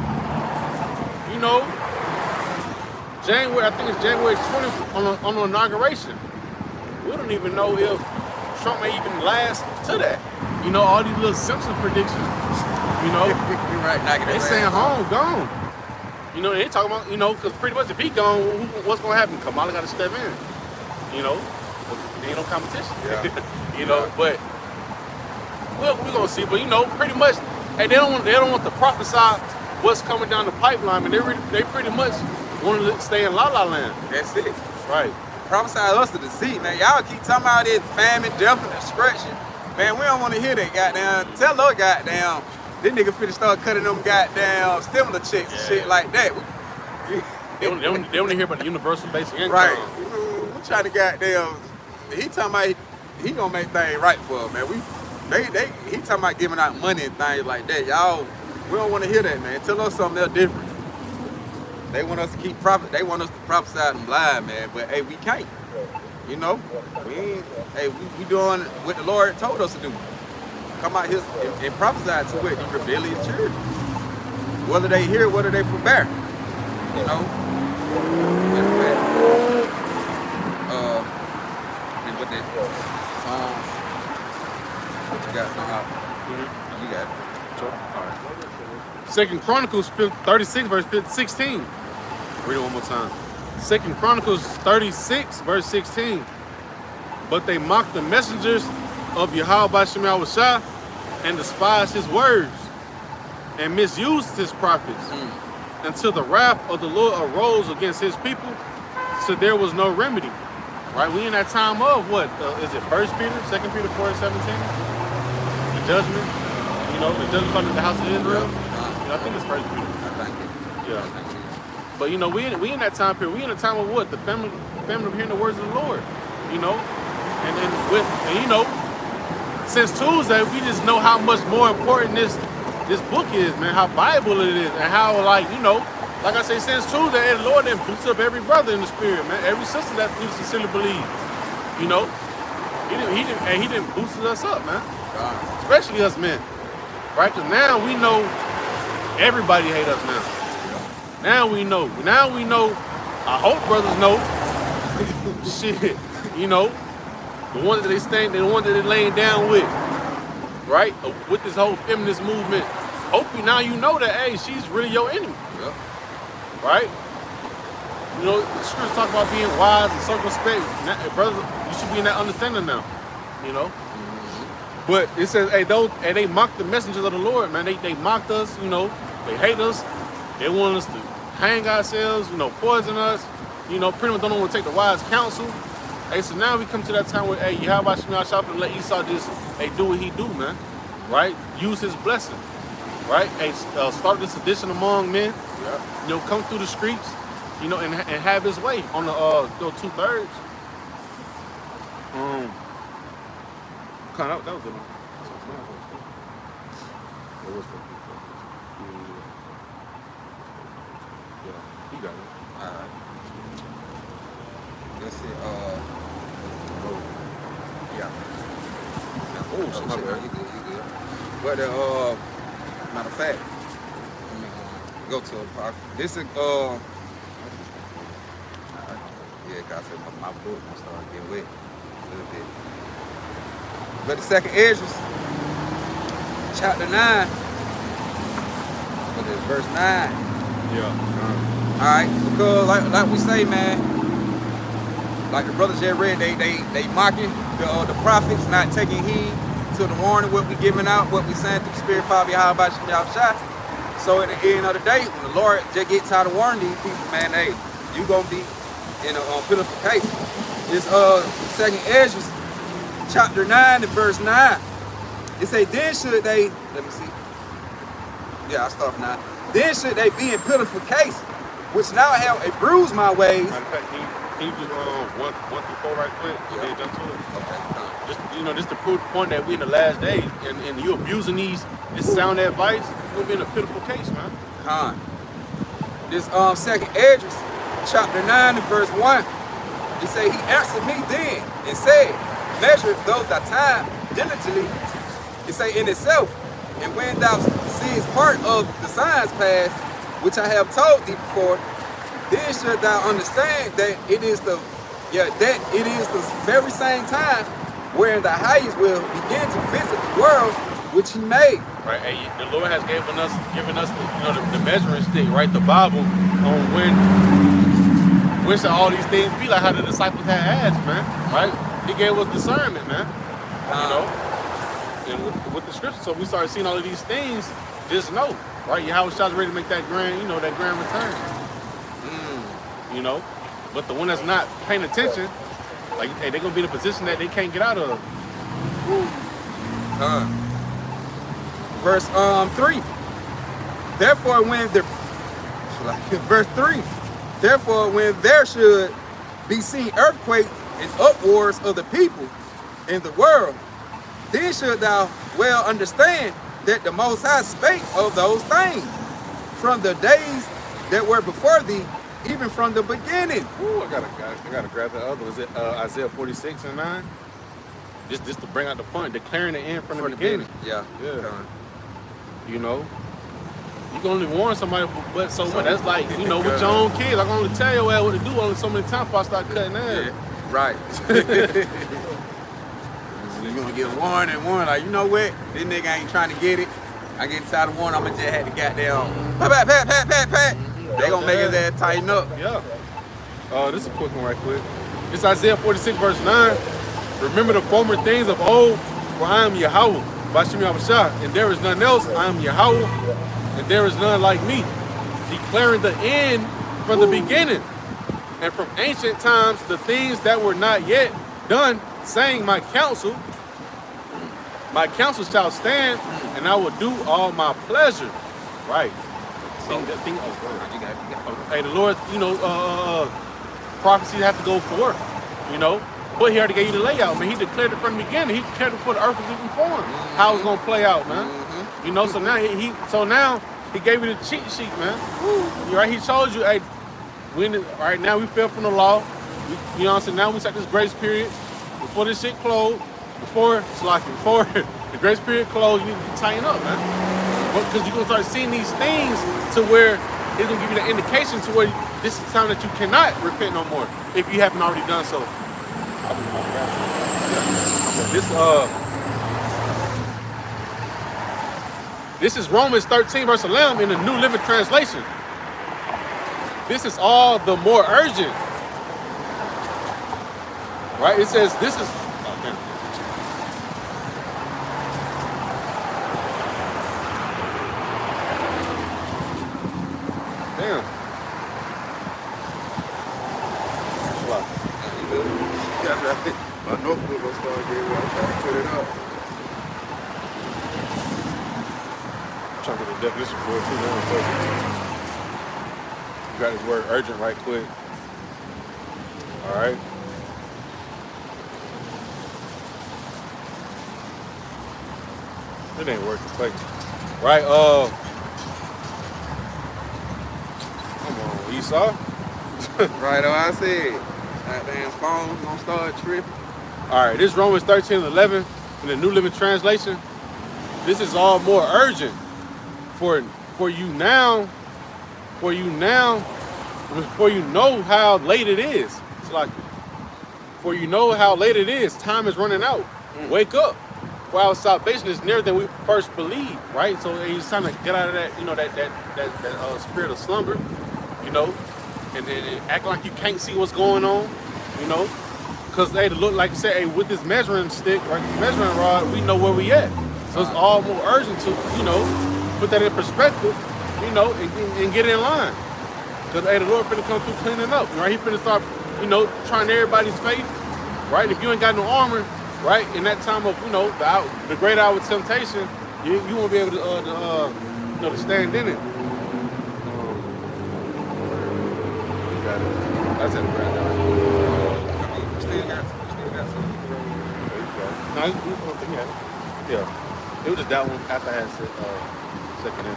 January, I think it's January 20th on the inauguration. We don't even know if Trump may even last to that. All these little Simpson predictions, Right. they saying home, gone. They talking about, because pretty much if he gone, what's going to happen? Kamala got to step in, there ain't no competition. Yeah. But we're going to see. But, pretty much, hey, they don't want to prophesy what's coming down the pipeline, and they pretty much want to stay in La La Land. That's it. Right. Prophesy us to the seat, man. Y'all keep talking about this famine, death, and destruction. Man, we don't want to hear that goddamn. Tell her goddamn. This nigga finna start cutting them goddamn stimulus checks and shit like that. They want to hear about the universal basic income. Right. We trying to goddamn. He talking about he gonna make things right for us, man. He talking about giving out money and things like that. Y'all, we don't want to hear that, man. Tell us something else different. They want us to keep prophet. They want us to prophesy and lie, man. But hey, we can't. We ain't. Hey, we doing what the Lord told us to do. Come out here and prophesy to it, the rebellious children. Whether they hear, whether they forbear. And what that what you got sung out? You got it. Sure. All right. 2 Chronicles 36, verse 16. Read it one more time. 2 Chronicles 36, verse 16. But they mocked the messengers of Yahweh B'Shem Yahushua and despised his words and misused his prophets until the wrath of the Lord arose against his people so there was no remedy. Right? We in that time of what? Is it 1 Peter, 2 Peter 4:17? The judgment. You know, the judgment coming to the house of Israel. I think it's 1 Peter. I think it. Yeah. I think it is. But you know, we in that time period. We in a time of what? The family of hearing the words of the Lord. You know? And you know, since Tuesday, we just know how much more important this book is, man, how Bible it is, and how, like, you know, like I say, since Tuesday, the Lord didn't boost up every brother in the spirit, man, every sister that we sincerely believe, you know, he didn't boost us up, man, especially us men, right? Because now we know everybody hate us now. Now we know. I hope brothers know. Shit, you know, the ones that the ones that they laying down with, right? With this whole feminist movement. Hopefully now you know that, hey, she's really your enemy. Yep. Right? You know, the scriptures talk about being wise and circumspect. Brothers, you should be in that understanding now. You know? Mm-hmm. But it says, hey, they mocked the messengers of the Lord, man. They mocked us, you know, they hate us. They want us to hang ourselves, you know, poison us, you know, pretty much don't want to take the wise counsel. Hey, so now we come to that time where, hey, Yahweh Shemiah Shop and let Esau just, hey, do what he do, man. Right? Use his blessing. Right? Hey, start this sedition among men. Yeah. You know, come through the streets, you know, and have his way on the 2/3. That was a good one. What was that? Yeah, you got it. All right. Let's see. Yeah. Oh, shit, my bad. You good. But matter of fact, let me go to a part. This is yeah, guys, my book gonna start getting wet a little bit. But the second Esdras, chapter 9, but it's verse 9. Yeah. All right, because like we say, man, like the brothers just read, they mocking the prophets, not taking heed to the warning, what we giving out, what we saying through the spirit power of Yahweh Shemiah Shah. So at the end of the day, when the Lord just get tired of warning these people, man, hey, you gonna be in a pitiful case. This second Esdras, chapter 9 and verse 9. It say, then should they, let me see. Yeah, I start from 9. Then should they be in pitiful case, which now have a bruise my ways. Matter of fact, can you do 1 through 4 right quick? Yeah. Then jump to it. Okay. Just, you know, just to prove the point that we in the last days, and you abusing this sound advice, you're gonna be in a pitiful case, man. This second Esdras, chapter 9 and verse 1. He say, he answered me then and said, measure those thy time diligently. He say, in itself, and when thou seest part of the signs past, which I have told thee before, then should thou understand that it is the very same time wherein the highest will begin to visit the world which he made. Right, hey, the Lord has given us the measuring stick, right? The Bible on when should all these things be, like how the disciples had asked, man. Right? He gave us discernment, man. You know, and with the scripture, so we started seeing all of these things. Just know, right? Yahweh Shah's ready to make that grand return. You know, but the one that's not paying attention, like, hey, they're gonna be in a position that they can't get out of. Verse 3. Therefore, verse 3. Therefore, when there should be seen earthquakes and uproars of the people in the world, then should thou well understand that the Most High spake of those things from the days that were before thee, even from the beginning. Ooh, I gotta grab the other. Was it Isaiah 46 and 9? Just to bring out the point, declaring the end from the beginning. Yeah. You know, you can only warn somebody, but so much. That's like, you know, with your own kids, I can only tell your ass what to do only so many times before I start cutting ass. Yeah. Right. You're gonna get warned and warned, like, you know what? This nigga ain't trying to get it. I get tired of warning, I'ma just have to goddamn pat. They gonna make his ass tighten up. Yeah. This is a quick one right quick. It's Isaiah 46 verse 9. Remember the former things of old, for I am Yahweh, Bashim Yahushua, and there is none else. I am Yahweh, and there is none like me, declaring the end from the beginning. And from ancient times, the things that were not yet done, saying my counsel shall stand, and I will do all my pleasure. Right. So, Thing, you got. hey, the Lord, prophecies have to go forth, But he already gave you the layout, man. He declared it from the beginning. He declared it before the earth was even formed. How it's gonna play out, man. So now he gave you the cheat sheet, man. Right? He told you, hey, right now we fell from the law. Now we set this grace period before this shit closed. Before the grace period closed, you need to tighten up, man. Because you're gonna start seeing these things to where it's gonna give you the indication to where this is the time that you cannot repent no more if you haven't already done so. This is Romans 13 verse 11 in the New Living Translation. This is all the more urgent. Right? It says this is damn. My notebook will start getting ready. I'm trying to put it up. I'm trying to get the definition for it too. You got this word urgent right quick. All right. It ain't working. Like, right? Come on, Esau. Right on, I said. That damn phone gonna start tripping. All right, this is Romans 13:11 in the New Living Translation. This is all more urgent for you now, for you know how late it is. It's like, for you know how late it is. Time is running out. Wake up. For our salvation is nearer than we first believed, right? So he's trying to get out of that, that spirit of slumber, and then act like you can't see what's going on, because they look like you said, hey, with this measuring stick, right, this measuring rod, we know where we at. So it's all more urgent to, put that in perspective, and get in line. Because hey, the Lord finna come through cleaning up, right? He finna start, trying everybody's faith, right? If you ain't got no armor, right, in that time of, the great hour of temptation, you won't be able to stand in it. That's it, right now. Still got some. No, yeah. It was just that one after I had second in.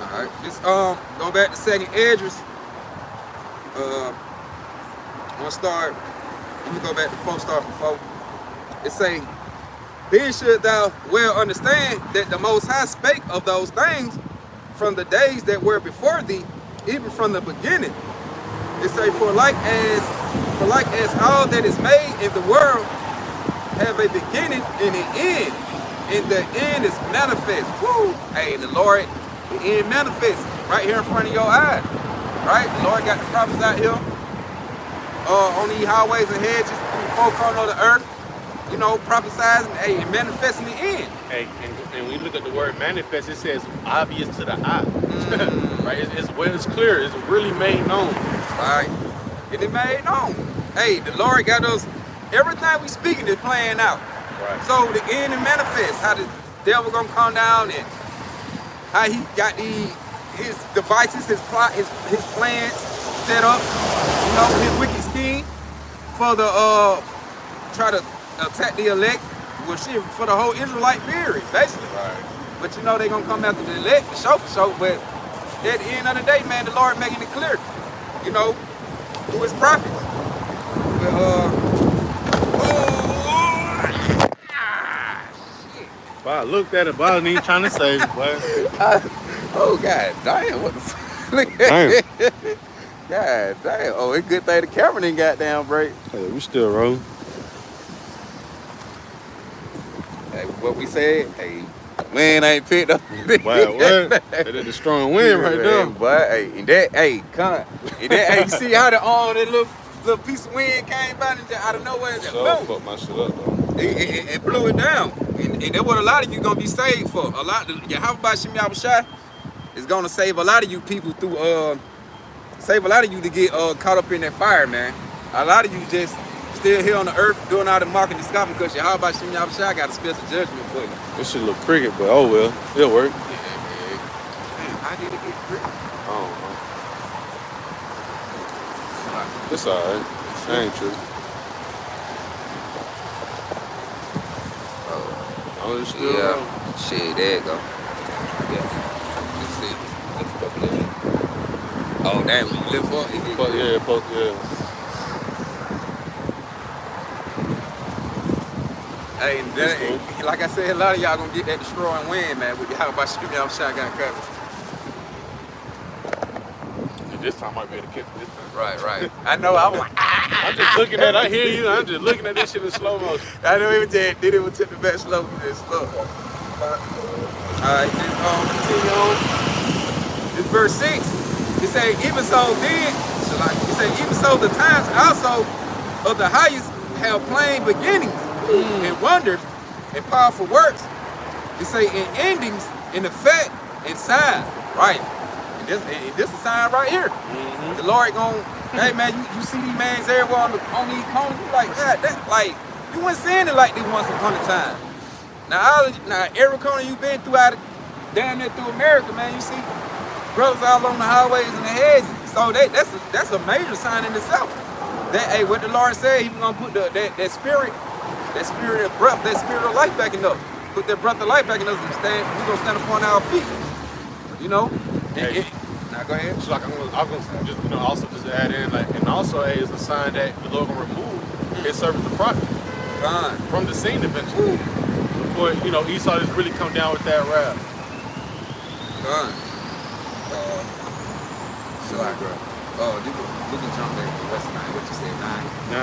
All right. This going back to second Esdras. I'm gonna start. Let me go back to 4, start from 4. It say, then should thou well understand that the Most High spake of those things from the days that were before thee, even from the beginning. It say, for like as all that is made in the world have a beginning and an end, and the end is manifest. Woo! Hey, the Lord, the end manifests right here in front of your eyes. Right? The Lord got the prophets out here on these highways and hedges, in the four corners of the earth, prophesizing, hey, and manifesting the end. Hey, and when you look at the word manifest, it says obvious to the eye. Right? It's clear. It's really made known. Right? And it made known. Hey, the Lord got us, everything we speaking is playing out. Right. So the end and manifest, how the devil gonna come down and how he got his devices, his plot, his plans set up, his wicked scheme for the try to attack the elect, for the whole Israelite period, basically. Right. But they gonna come after the elect for sure. But at the end of the day, man, the Lord making it clear, through his prophets. But shit. Wow, I looked at it, but I wasn't even trying to say it, but Oh god damn, what the fuck? damn. God damn. Oh, it's a good thing the camera didn't got down break. Hey, we still rolling. Hey, what we said, hey, wind ain't picked up. Wow, what? That is a strong wind right there. But hey, and that, hey, you see how that little piece of wind came by and just out of nowhere? So fuck my shit up though. It blew it down. And that's what a lot of you gonna be saved for. A lot of Yahweh Bashim Yahushua, it's gonna save a lot of you people through save a lot of you to get caught up in that fire, man. A lot of you just still here on the earth doing all the marketing and scoffing because your Yahweh Shem Yahushua got a special judgment for you. This shit look cricket, but oh well, it'll work. Yeah. Man, how did it get cricket? I don't know. It's alright. That ain't true. Oh, it's still Yeah. wrong. Shit, there you go. Yeah. Let's see. Lift it up a little bit. Oh, damn, when you lift up, it get But good. yeah, post, yeah. Hey, and That's that, like I said, a lot of y'all gonna get that destroying win, man, with y'all about shooting out shotgun cover. This time I might be able to catch this time. Right. I know, I was like, I'm just looking at. I hear you. I'm just looking at this shit in slow motion. I know even did it with the best slow and slow. Alright, then continue on. It's verse 6. It say, even so then, it say, even so the times also of the highest have plain beginnings and wonders and powerful works. It say in endings, in effect, and sign. Right. And this is a sign right here. The Lord gon', hey man, you see these mans everywhere on these corners, you like, God, that like, you weren't saying it like this once upon a time. Now every corner you been through down there through America, man, you see brothers all on the highways and the hedges. So that's a major sign in itself. That hey, what the Lord said, He was gonna put that spirit of breath, that spirit of life back in us. Put that breath of life back in us and we're gonna stand upon our feet. You know? Hey. Now go ahead. So like I'm gonna just also just add in like, and also is a sign that the Lord gonna remove His servant the prophet Fine. from the scene eventually. Before Esau just really come down with that wrath. Fine. So like, you can jump there to the rest of 9. What you said, 9?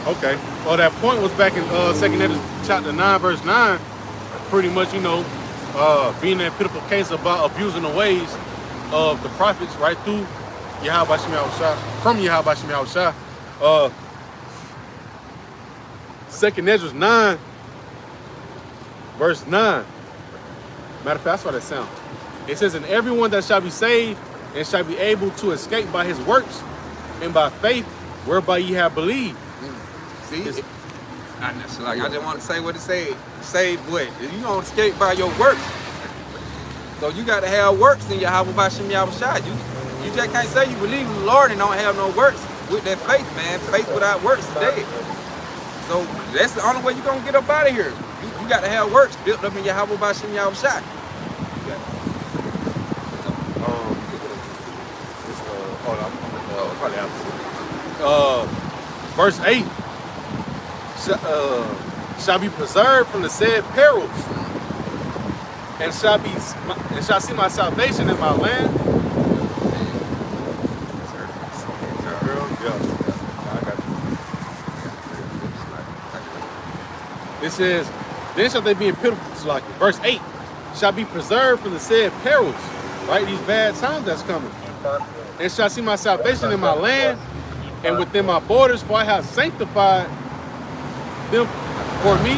Nah. Okay. Well, that point was back in 2nd Ezra chapter 9, verse 9. Pretty much, being that pitiful case about abusing the ways of the prophets right through Yahweh Shem Yahushua, from Yahweh Shem Yahushua. 2nd Ezra 9, verse 9. Matter of fact, that's what that sounds. It says, and everyone that shall be saved and shall be able to escape by his works and by faith whereby ye have believed. See? I just want to say what it said. Save what? You don't escape by your works. So you got to have works in your Yahweh Shem Yahushua. You just can't say you believe in the Lord and don't have no works with that faith, man. Faith without works is dead. So that's the only way you're going to get up out of here. You got to have works built up in your Yahweh Shem Yahushua. Verse 8 shall be preserved from the said perils, and shall see my salvation in my land. It says, then shall they be in pitiful, like verse 8 shall be preserved from the said perils, right? These bad times that's coming. And shall see my salvation in my land and within my borders, for I have sanctified them for me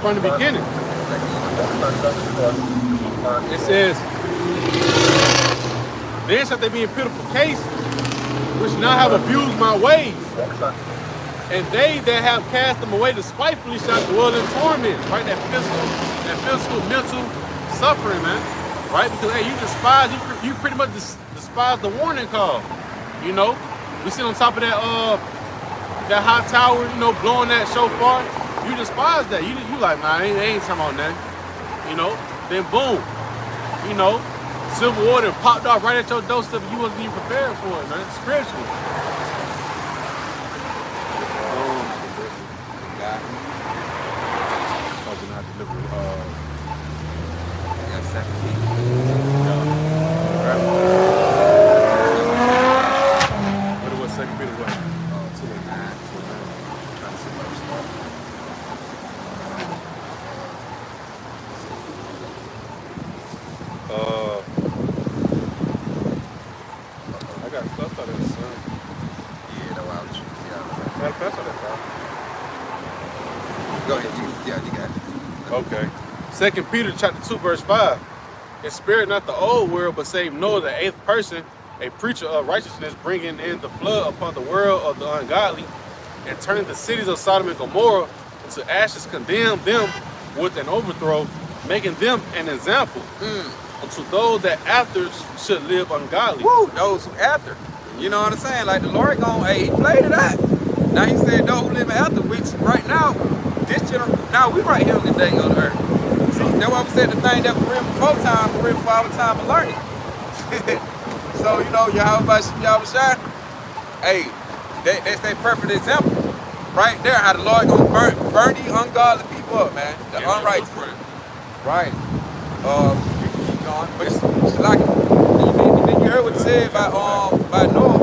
from the beginning. It says, then shall they be in pitiful case, which now have abused my ways. And they that have cast them away despitefully shall dwell in torment. Right? That physical, mental suffering, man. Right? Because hey, you pretty much despise the warning call. We sit on top of that high tower, blowing that shofar. You despise that. You like, nah, they ain't talking about nothing. Then boom, civil war popped off right at your doorstep and you wasn't even prepared for it, man, spiritually. Go ahead, you got it. Okay. 2 Peter chapter 2, verse 5. and spared not the old world, but saved Noah, the eighth person, a preacher of righteousness, bringing in the flood upon the world of the ungodly, and turning the cities of Sodom and Gomorrah into ashes, condemned them with an overthrow, making them an example unto those that after should live ungodly. Woo, those who after. You know what I'm saying? Like the Lord he played it out. Now he said those who live after, which right now, now we right here on the day of the earth. So that's why we said the thing that we're in before time, we're in for our time of learning. So, you know, Yahweh Shai, hey, that's that perfect example. Right there, how the Lord gonna burn these ungodly people up, man. The unrighteous. Right. You can keep going. But it's like, then you heard what he said by Noah.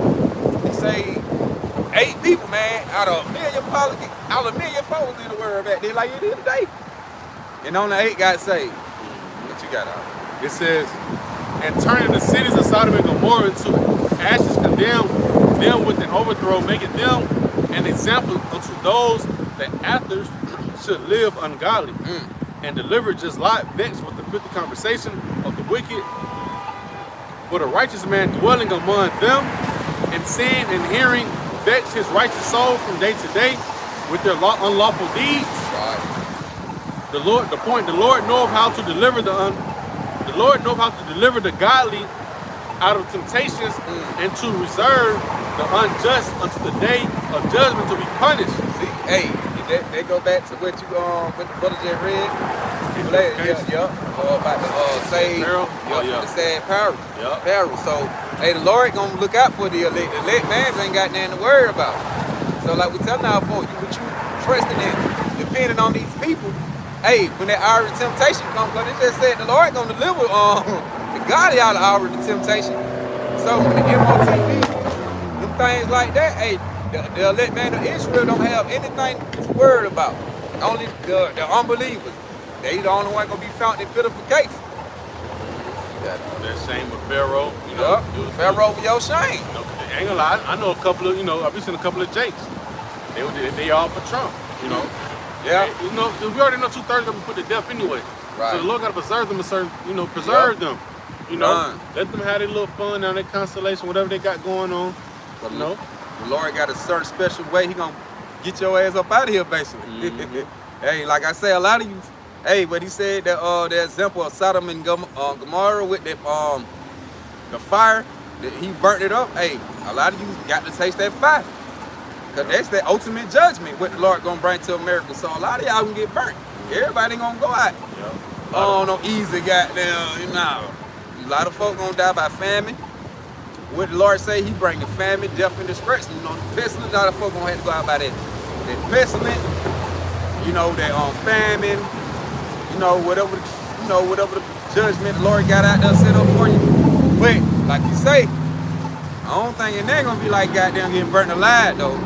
He say 8 people, man, out of a million folks in the world back there like you did today. And only 8 got saved. What you got out? It says, and turning the cities of Sodom and Gomorrah into ashes, condemned them with an overthrow, making them an example unto those that after should live ungodly, and delivered just Lot, vexed with the filthy conversation of the wicked. For the righteous man dwelling among them, and seeing and hearing, vex his righteous soul from day to day with their unlawful deeds. Right. The Lord knoweth how to deliver the godly out of temptations, and to reserve the unjust unto the day of judgment to be punished. See, hey, they go back to what you what I just read. About the saved, the sad parable. Parable. So, hey, the Lord gonna look out for the elect. The elect man ain't got nothing to worry about. So, like we telling our folks, what you trusting in, depending on these people. Hey, when that hour of temptation comes, because it just said the Lord gonna deliver the godly out of the hour of the temptation. So when the MOTV, them things like that, hey, the elect man of Israel don't have anything to worry about. Only the unbelievers. They the only one gonna be found in pitiful case. That shame of Pharaoh, you know. Pharaoh over your shame. You know, I ain't gonna lie, I know a couple of, I've been seeing a couple of Jakes. They all for Trump, you know. Yeah. You know, we already know 2/3 of them put to death anyway. Right. So the Lord gotta preserve them, preserve them. You know, let them have their little fun down their constellation, whatever they got going on. You know, the Lord got a certain special way. He gonna get your ass up out of here, basically. Hey, like I say, a lot of you. Hey, what he said that the example of Sodom and Gomorrah with that the fire that he burnt it up. Hey, a lot of you got to taste that fire. Cause that's the ultimate judgment what the Lord gonna bring to America. So a lot of y'all can get burnt. Everybody gonna go out. No easy goddamn, A lot of folks gonna die by famine. What the Lord say, he bringing famine, death, and destruction. The pestilence, a lot of folks gonna have to go out by that pestilence, that famine, whatever the judgment the Lord got out there set up for you. But like you say, I don't think it ain't gonna be like goddamn getting burnt alive though.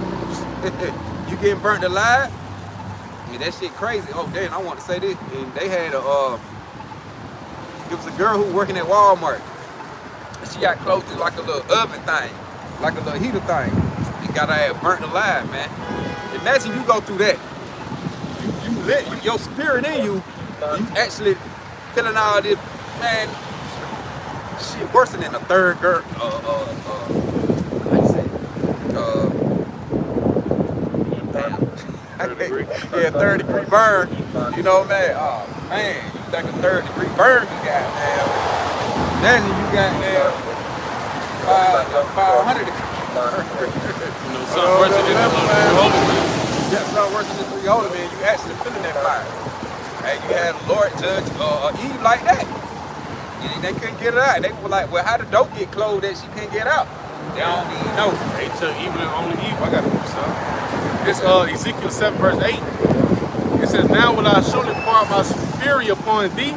You getting burnt alive? I mean, that shit crazy. Oh, damn, I want to say this. And they had it was a girl who working at Walmart. She got close to like a little oven thing, like a little heater thing. And got her ass burnt alive, man. Imagine you go through that. Your spirit in you actually feeling all this, man, shit worse than a third girl, how you say? Yeah, 3rd-degree burn. You know, man. Oh man, you think a 3rd-degree burn you got now. Then you got now 500. something worse than that little older man. Yeah, something worse than the 3 older man. You actually feeling that fire. And you had a Lord judge Eve like that. And they couldn't get it out. They were like, well, how the dope get closed that she can't get out? They don't even know. They took evil and only evil. I gotta do something. It's Ezekiel 7 verse 8. It says, now will I surely pour out my fury upon thee,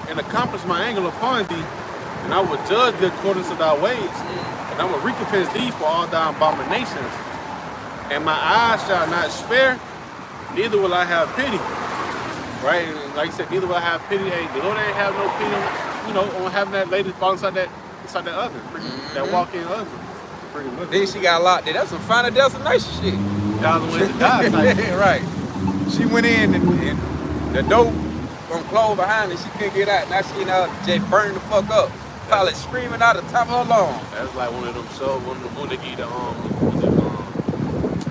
and accomplish my anger upon thee, and I will judge thee according to thy ways, and I will recompense thee for all thy abominations. And my eyes shall not spare, neither will I have pity. Right? And like I said, neither will I have pity. Hey, the Lord ain't have no pity on having that lady fall inside that oven, that walk-in oven. Pretty much. Then she got locked in. That's some Final Destination shit. $1,000 ways to die type. Right. She went in and the dope gonna close behind her. She couldn't get out. Now she in out just burning the fuck up. Probably screaming out the top of her lungs. That's like one of them shows, one of them when they give you the was it,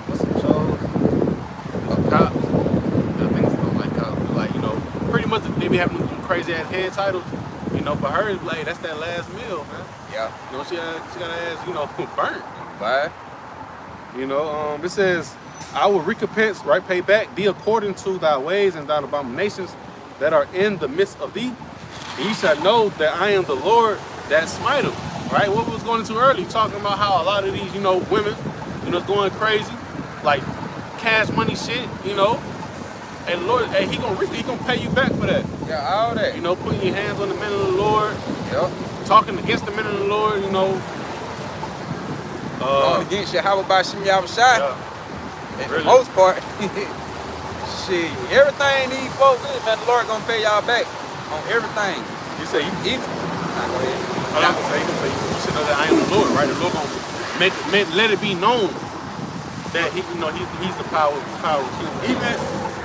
what's some shows? Cops. I think it's something like cops. Like, you know, pretty much they be having some crazy ass head titles. You know, for her, it's like that's that last meal, man. Yeah. You know, she got her ass, you know, burnt. Bye. You know, it says, I will recompense, right, pay back thee according to thy ways and thine abominations that are in the midst of thee. And ye shall know that I am the Lord that smite them. Right? What we was going into earlier, talking about how a lot of these, you know, women, you know, going crazy, like cash money shit, you know. And Lord, hey, he gonna pay you back for that. Yeah, all that. You know, putting your hands on the men of the Lord, Yep. talking against the men of the Lord, you know. Going against Yahweh by Shem Yahushai. Yeah. For Really? the most part. Shit, everything these folks do, man, the Lord gonna pay y'all back on everything. You say, Even. Nah, go ahead. you should know that I am the Lord, right? The Lord gonna let it be known that he, you know, he's the power king. Even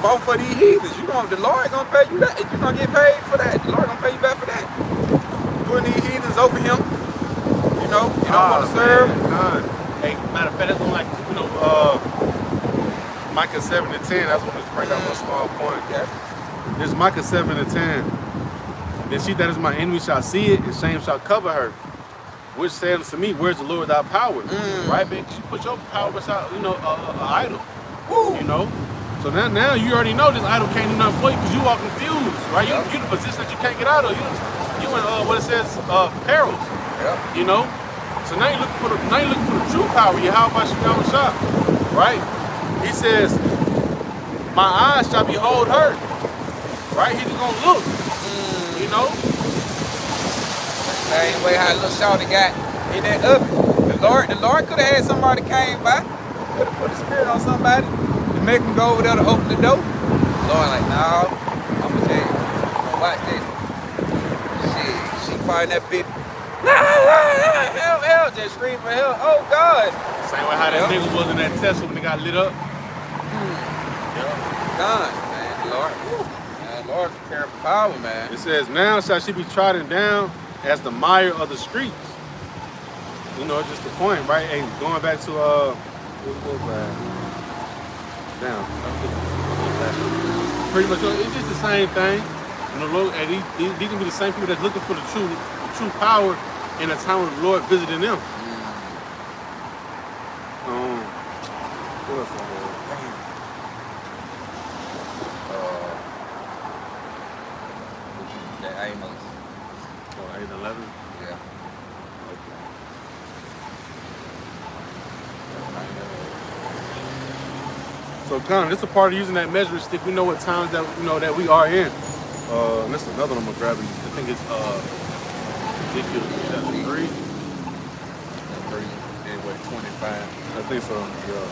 vote for these heathens. The Lord gonna pay you that. You gonna get paid for that. The Lord gonna pay you back for that. Putting these heathens over him. You know, you don't want to serve. God. Hey, matter of fact, that's on like, you know, Micah 7 and 10. That's what let's bring up a small point. Yeah. This Micah 7 and 10. Then she that is my enemy shall see it, and shame shall cover her. Which says to me, where's the Lord thy power? Right, man? 'Cause you put your power beside, you know, an idol. Woo. You know? So now you already know this idol can't do nothing for you because you are confused, right? Yep. You in a position that you can't get out of. You in what it says, perils. Yep. You know? So now you looking for the true power, Yahweh Shah, right? He says, my eyes shall behold her. Right? He's gonna look. You know? Same way how little shawty got in that oven. The Lord could have had somebody came by, could have put the spirit on somebody to make them go over there to open the door. The Lord like, no, I'ma tell you, gonna watch this. Shit, she fighting that bitch. Hell, just screaming for help. Oh God. Same way how that nigga was in that Tesla when he got lit up. Done, man. Lord. Man, Lord's a terrible power, man. It says, now shall she be trodden down as the mire of the streets. You know, just the point, right? And going back to down. Pretty much, it's just the same thing. You know, and these can be the same people that's looking for the true power in a time when the Lord visiting them. What else? That Amos. Oh, 8 and 11. Yeah. So, Con, this is a part of using that measuring stick. We know what times that that we are in. This is another one I'm gonna grab. I think it's Ezekiel chapter 3. 25. I think so. Yeah.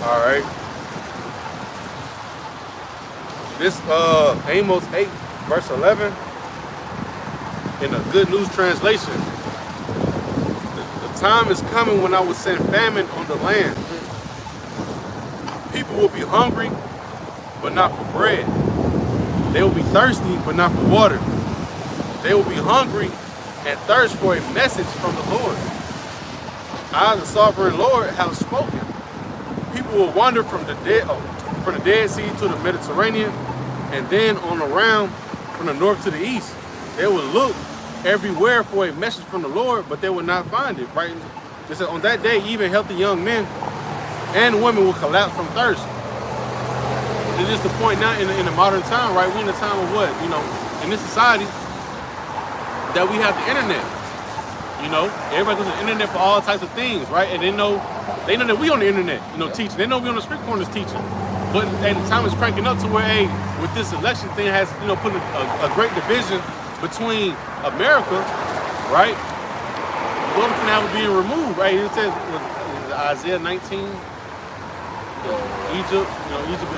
All right. This Amos 8, verse 11, in the Good News translation. The time is coming when I will send famine on the land. People will be hungry, but not for bread. They will be thirsty, but not for water. They will be hungry and thirst for a message from the Lord. I, the sovereign Lord, have spoken. People will wander from the Dead Sea to the Mediterranean, and then on around from the north to the east. They will look everywhere for a message from the Lord, but they will not find it. Right? It said, on that day, even healthy young men and women will collapse from thirst. It's just the point now in the modern time, right? We're in a time of what? You know, in this society, that we have the internet. You know, everybody goes to the internet for all types of things, right? And they know that we on the internet, teaching. They know we on the street corners teaching. But at the time it's cranking up to where, hey, with this election thing has, put a great division between America, right? What if now being removed, right? It says Isaiah 19, Egypt, Egypt.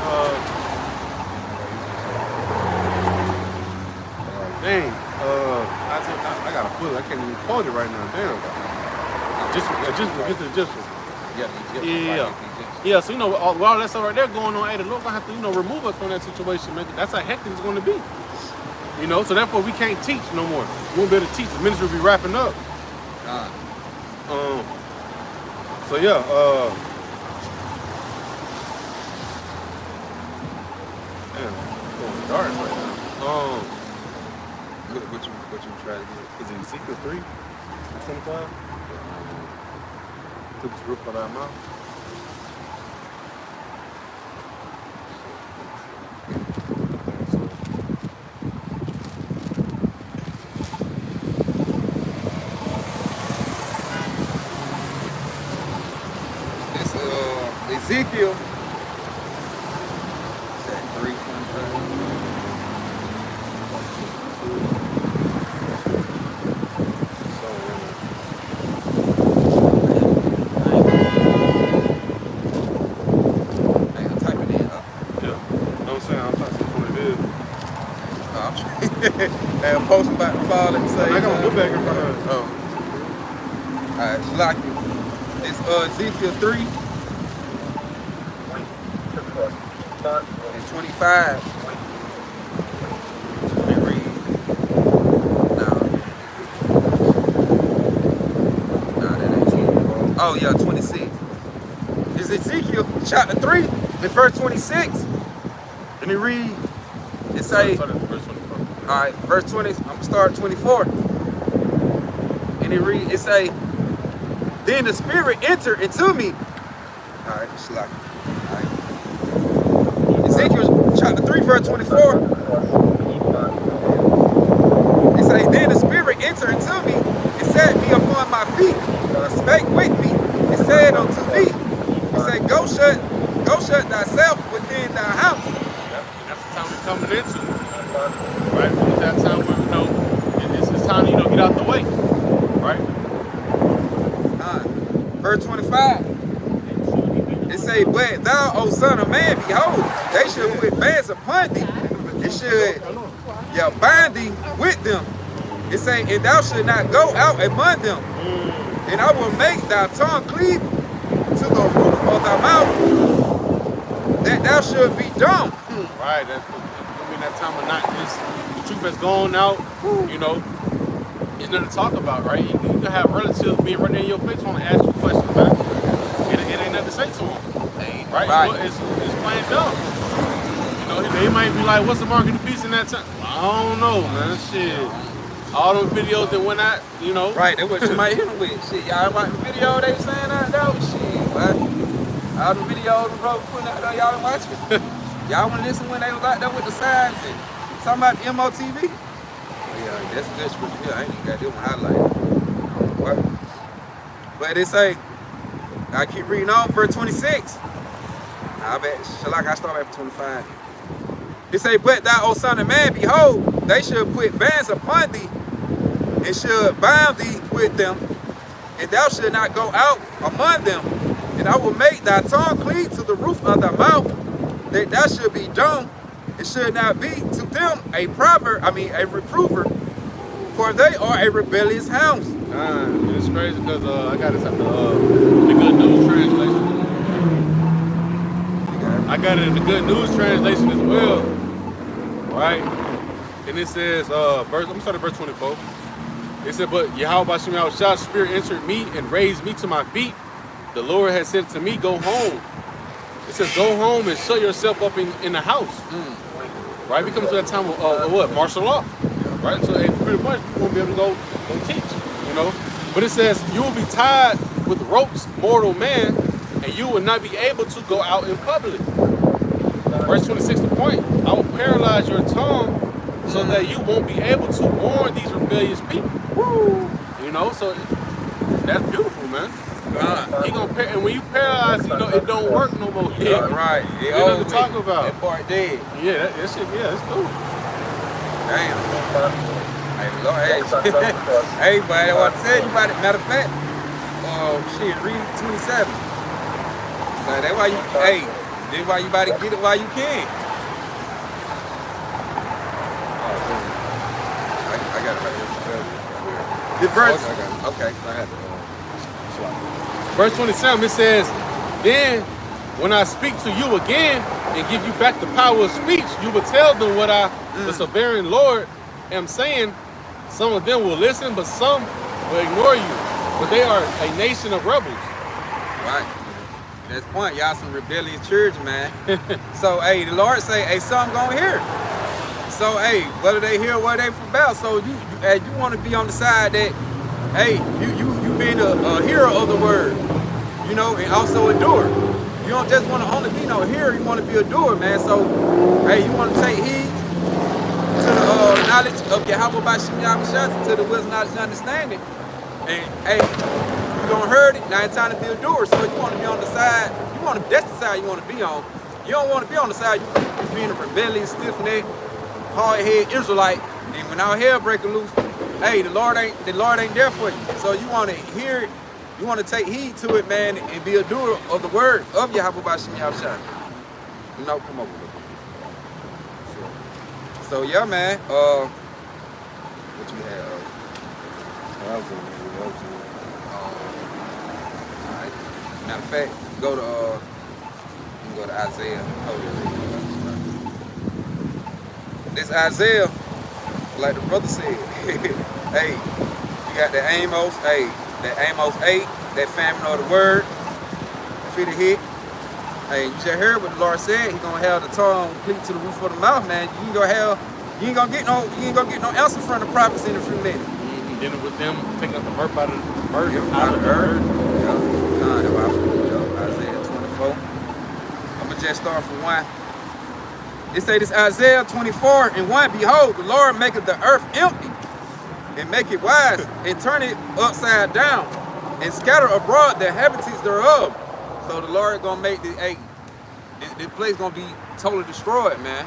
Dang. I gotta pull it. I can't even quote it right now. Damn. Just get the Egyptian. Yeah. So with all that stuff right there going on, hey, the Lord gonna have to remove us from that situation. Man. That's how hectic it's gonna be. So therefore we can't teach no more. We won't be able to teach. The ministry will be wrapping up. So yeah. Damn, it's going dark right now. What you try to get? Is it Ezekiel 3, 25? Took the roof of our mouth. It's Ezekiel. Is that 3:25? I'm posting about to fall and say. I got my book bag in front of it. Oh. Alright, Shalaki. It's Ezekiel 3 and 25. Let me read. No, that ain't 24. Oh, yeah, 26. It's Ezekiel chapter 3 and verse 26. Let me read. It say. All right, verse 20, I'm gonna start at 24. And it say, then the Spirit entered into me. All right, it's like, all right. Ezekiel chapter 3, verse 24. It say, then the Spirit entered into me and set me upon my feet and spake with me and said unto me, it say, go shut thyself within thy house. That's the time we're coming into. Right? It's that time where, it's time to, get out the way. Right? Verse 25. It say, but thou, O son of man, behold, they should put bands upon thee. It should bind thee with them. It say, and thou should not go out among them. And I will make thy tongue cleave to the roof of thy mouth, that thou should be dumb. Right, that time of not just the truth has gone out, it's nothing to talk about, right? You can have relatives being right there in your face want to ask you questions, man. It ain't nothing to say to them, right? Well, it's plain dumb. They might be like, what's the mark of the beast in that time? I don't know, man. Shit. All them videos that went out, Right, that's what you might hit them with. Shit, y'all watch the video they saying out there? Shit, what? All the videos the brother putting out there, y'all watch it? Y'all want to listen when they was out there with the signs and talking about the MOTV? Oh, yeah, that's good scripture. Yeah, I ain't even got this one highlighted. What? But it say, I keep reading on, verse 26. I bet, I start at 25. It say, but thou, O son of man, behold, they should put bands upon thee and should bind thee with them, and thou should not go out among them. And I will make thy tongue cleave to the roof of thy mouth, that thou should be dumb, and should not be to them a reprover, for they are a rebellious house. It's crazy because I got this at the Good News translation. I got it in the Good News translation as well, right? And it says, I'm starting at verse 24. It said, but Yahweh Shem Yahushua Spirit entered me and raised me to my feet. The Lord has said to me, go home. It says, go home and shut yourself up in the house. Right? We come to that time of what? Martial law. Right? So pretty much you won't be able to go teach, But it says, you will be tied with ropes, mortal man, and you will not be able to go out in public. Verse 26, the point, I will paralyze your tongue so that you won't be able to warn these rebellious people. So that's beautiful, man. And when you paralyze, it don't work no more. Right. Ain't nothing to talk about. That part dead. Yeah, that shit, it's cool. Damn. Hey, Lord, hey, buddy, I want to tell you about it. Matter of fact, read 27. So that's why you about to get it while you can. The verse. Okay, I got it. Okay. I had to. Verse 27, it says, then when I speak to you again and give you back the power of speech, you will tell them what I, the sovereign Lord, am saying. Some of them will listen, but some will ignore you. But they are a nation of rebels. Right. That's the point. Y'all some rebellious church, man. So, hey, the Lord say, hey, some gonna hear. So, hey, whether they hear what they about. So you want to be on the side that, hey, you being a hearer of the word, you know, and also a doer. You don't just want to only be no hearer, you want to be a doer, man. So, hey, you want to take heed to the knowledge of Yahweh Bashim Yahushua, to the wisdom, knowledge, and understanding. And, hey, you don't heard it, now it's time to be a doer. So you want to be on the side, that's the side you want to be on. You don't want to be on the side you being a rebellious, stiff-necked, hard-headed Israelite, and when our hell breaking loose, hey, the Lord ain't there for you. So you want to hear it, you want to take heed to it, man, and be a doer of the word of Yahweh Bashim Yahushua. No, come over. So yeah, man. What you had? Alright. Matter of fact, go to Isaiah. This Isaiah, like the brother said, hey, you got that Amos, that Amos 8, that famine of the word, fit a hit. Hey, you just heard what the Lord said. He gonna have the tongue cleave to the roof of the mouth, man. You ain't gonna get no answer from the prophets in a few minutes. Dealing with them, taking up the murder out of the murder. Isaiah 24. I'ma just start from 1. It say this Isaiah 24 and 1. Behold, the Lord maketh the earth empty, and make it wise, and turn it upside down, and scatter abroad the inhabitants thereof. So the Lord gonna make this place gonna be totally destroyed, man.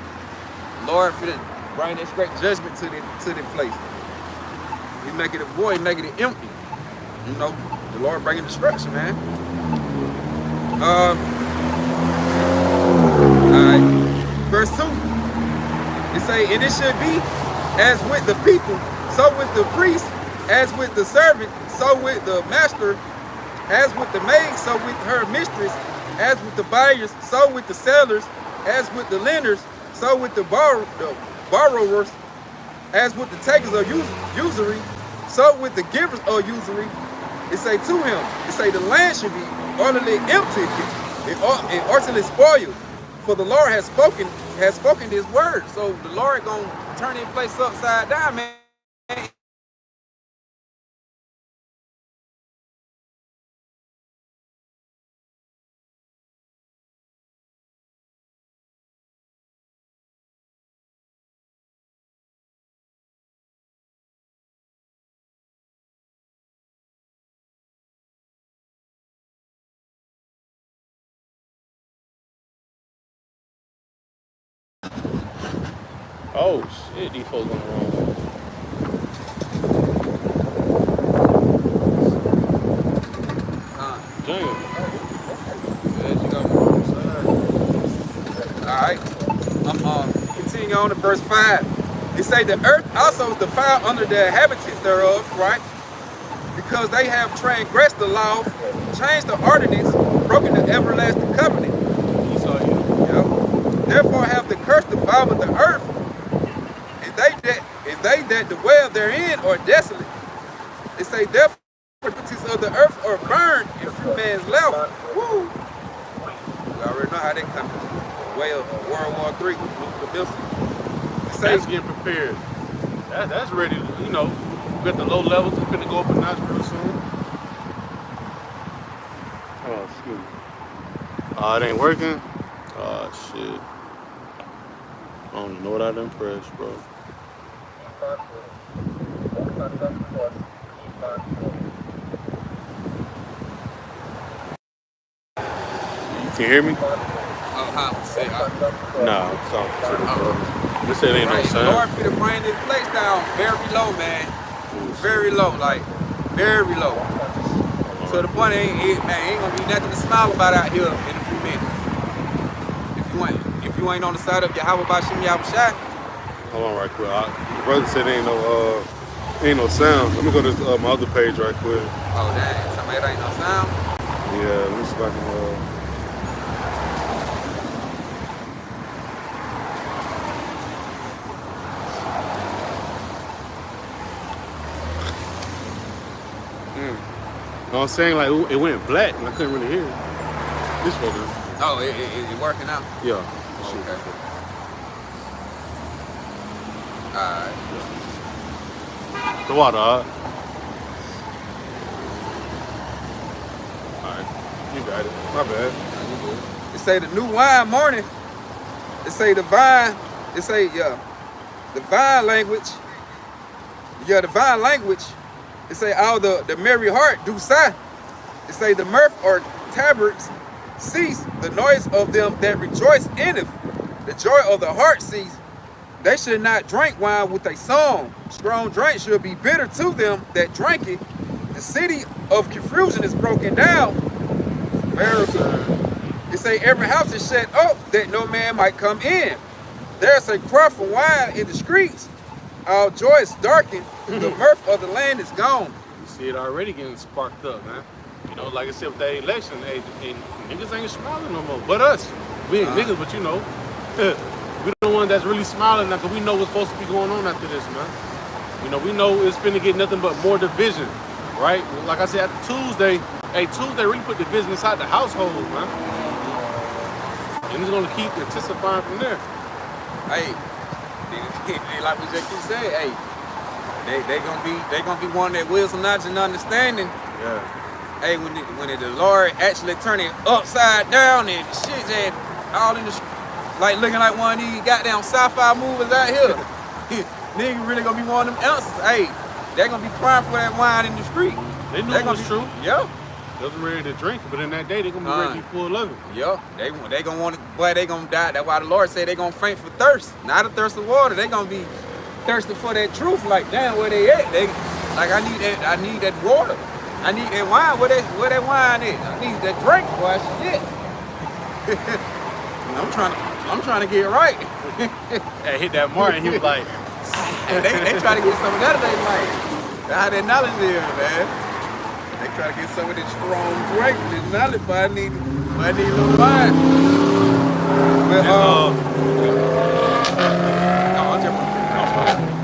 The Lord finna bring this great judgment to the place. He making it void, making it empty. You know, the Lord bringing destruction, man. Alright, verse 2. It say, and it should be as with the people, so with the priest, as with the servant, so with the master, as with the maid, so with her mistress, as with the buyers, so with the sellers, as with the lenders, so with the borrowers, as with the takers of usury, so with the givers of usury. It say to him, it say the land should be utterly empty and utterly spoiled, for the Lord has spoken this word. So the Lord gonna turn this place upside down, man. Oh shit, these folks going wrong. Damn. Alright. I'm continuing on to verse 5. It say the earth also is defiled under the inhabitants thereof, right? Because they have transgressed the law, changed the ordinance, broken the everlasting covenant. Yep. Therefore have the curse devoured the earth, and they that dwell therein are desolate. It say therefore the inhabitants of the earth are burned, and few man's left. Woo! We already know how they come. Way of World War III. That's getting prepared. That's ready to, you know, we got the low levels. It's gonna go up a notch real soon. Oh, shoot. Oh, it ain't working? Oh, shit. I don't even know what I done pressed, bro. You can hear me? Nah, I'm sorry. This shit ain't no sound. Lord for the bring this place down very low, man. Very low, like very low. So the point ain't gonna be nothing to smile about out here in a few minutes. If you ain't on the side of Yahweh Bashim Yahushua. Hold on right quick. The brother said ain't no Ain't no sound. Let me go to my other page right quick. Oh, dang. Somebody ain't no sound? Yeah, let me see if I can. No, I'm saying like it went black and I couldn't really hear it. This one. Oh, it working out? Yeah. Okay. Alright. The water, alright. Alright. You got it. My bad. It say the new wine morning. It say the vine. It say, the vine language. Yeah, the vine language. It say all the merry heart do sigh. It say the mirth or tabards cease. The noise of them that rejoice endeth. The joy of the heart cease. They should not drink wine with a song. Strong drink should be bitter to them that drink it. The city of confusion is broken down. It say every house is shut up that no man might come in. There's a cry for wine in the streets. All joy is darkened. The mirth of the land is gone. You see it already getting sparked up, man. You know, like I said with that election, and niggas ain't smiling no more. But us. We ain't niggas, but you know. We the one that's really smiling now because we know what's supposed to be going on after this, man. You know, we know it's finna get nothing but more division, right? Like I said, after Tuesday, Tuesday really put division inside the household, man. And it's gonna keep intensifying from there. Hey, like we just keep saying, hey, they gonna be one that wisdom, knowledge, and understanding. Yeah. Hey, when the Lord actually turn it upside down and shit that all in the like looking like one of these goddamn sci-fi movies out here. Nigga really gonna be one of them answers. Hey, they gonna be crying for that wine in the street. They knew it was true. Yeah. They was ready to drink it, but in that day they gonna be ready to be full of it. Yeah. They gonna want to, boy, they gonna die. That's why the Lord said they gonna faint for thirst. Not a thirst of water. They gonna be thirsty for that truth. Like, damn, where they at? They like I need that water. I need that wine. Where that wine is? I need that drink, boy. Shit. I'm trying to get right. Hey, hit that mark and he was like, they try to get some of that today, like how that knowledge is, man. They try to get some of this strong drink, this knowledge, but I need a little wine. But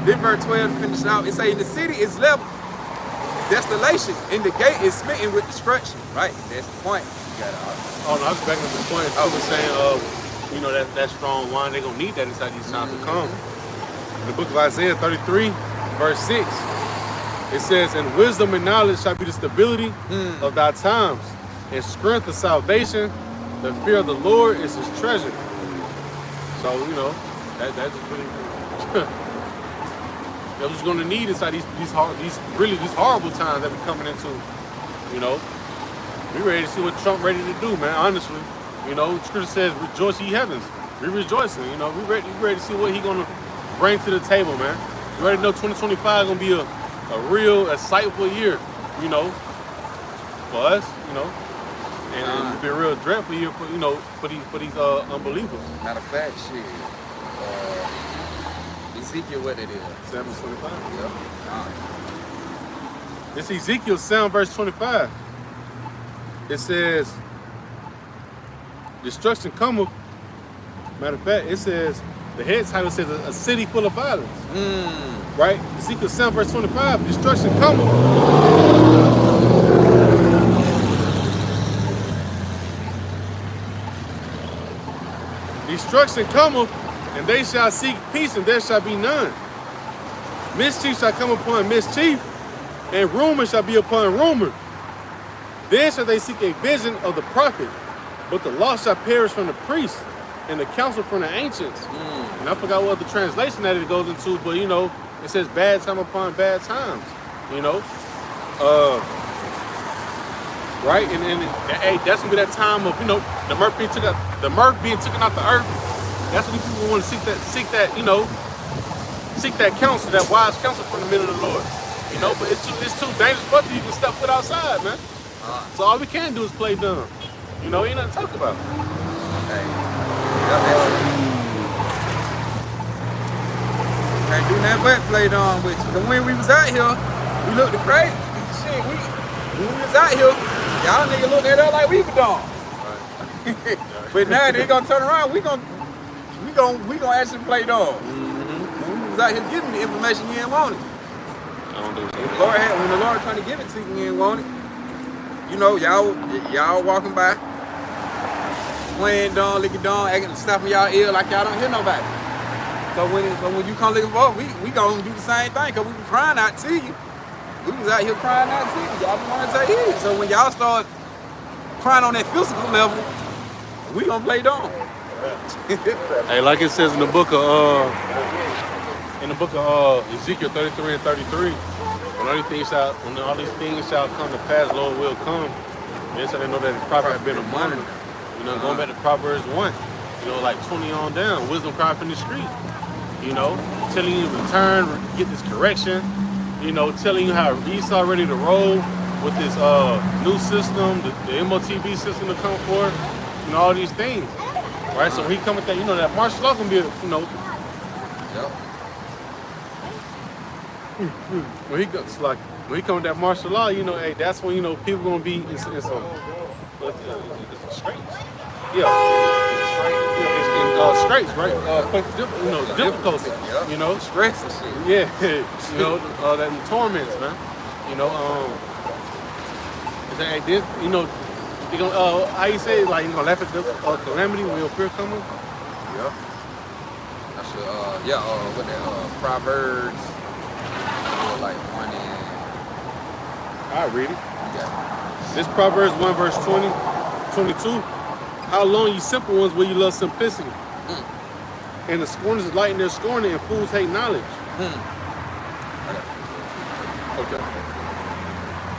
this verse 12 finished out. It say the city is left desolation, and the gate is smitten with destruction. Right, that's the point. oh no, I was back at the point. I was saying, you know, that strong wine, they're gonna need that inside these times to come. In the book of Isaiah 33, verse 6, it says, and wisdom and knowledge shall be the stability of thy times, and strength of salvation. The fear of the Lord is his treasure. So, you know, that just really that's what you're gonna need inside these horrible times that we're coming into. You know, we ready to see what Trump ready to do, man. Honestly, you know, Scripture says, "Rejoice, ye heavens." We rejoicing. You know, we ready to see what he gonna bring to the table, man. You already know 2025 gonna be a real insightful year. You know, for us. You know, and it'll be a real dreadful year for these unbelievers. Matter of fact, shit. Ezekiel, what it is? 7:25. Yep. It's Ezekiel 7, verse 25. It says, destruction cometh. Matter of fact, it says, the head title says a city full of violence. Right? Ezekiel 7, verse 25. Destruction cometh. Destruction cometh, and they shall seek peace, and there shall be none. Mischief shall come upon mischief, and rumor shall be upon rumor. Then shall they seek a vision of the prophet, but the law shall perish from the priest, and the counsel from the ancients. And I forgot what the translation that it goes into, but you know, it says bad time upon bad times. You know, right? And hey, that's gonna be that time of, you know, the mirth being taken out the earth. That's when people want to seek that, you know, seek that counsel, that wise counsel from the men of the Lord. You know, but it's too dangerous for us to even step foot outside, man. So all we can do is play dumb. You know, ain't nothing to talk about. Hey, Can't do nothing but play dumb with you. Cause when we was out here, we looked crazy. Shit, when we was out here, y'all niggas looked at us like we were dumb. But now they gonna turn around, we gonna actually play dumb. When we was out here giving the information, you didn't want it. I don't do When the Lord trying to give it to you, you didn't want it. You know, y'all walking by, playing dumb, licking dumb, acting, snapping y'all ear like y'all don't hear nobody. So when you come looking for us, we gonna do the same thing, cause we was crying out to you. We was out here crying out to you. Y'all been wanting to say it. So when y'all start crying on that physical level, we gonna play dumb. Hey, like it says in the book of Ezekiel 33 and 33, when all these things shall come to pass, Lord will come. Then so they know that the prophet have been among them. You know, going back to Proverbs 1, you know, like 20 on down, wisdom cry from the street. You know, telling you to return, get this correction. You know, telling you how Esau ready to roll with this new system, the MOTB system to come forth, you know, all these things. Right, so he come with that, you know, that martial law gonna be, you know. Yep. When he come with that martial law, you know, hey, that's when, you know, people gonna be in some straits. Straits, right? Difficulty. Yep. You know, Stress and shit. Yeah, you know, that torments, man. You know, hey, this, you know. You gonna, how you say it? Like, you gonna laugh at the calamity when your fear coming? Yep. I should, with that, Proverbs, like 1 and... I'll read it. Yeah. This Proverbs 1 verse 20, 22. How long, you simple ones, will you love simplicity? And the scorners lighten their scorning, and fools hate knowledge. Okay.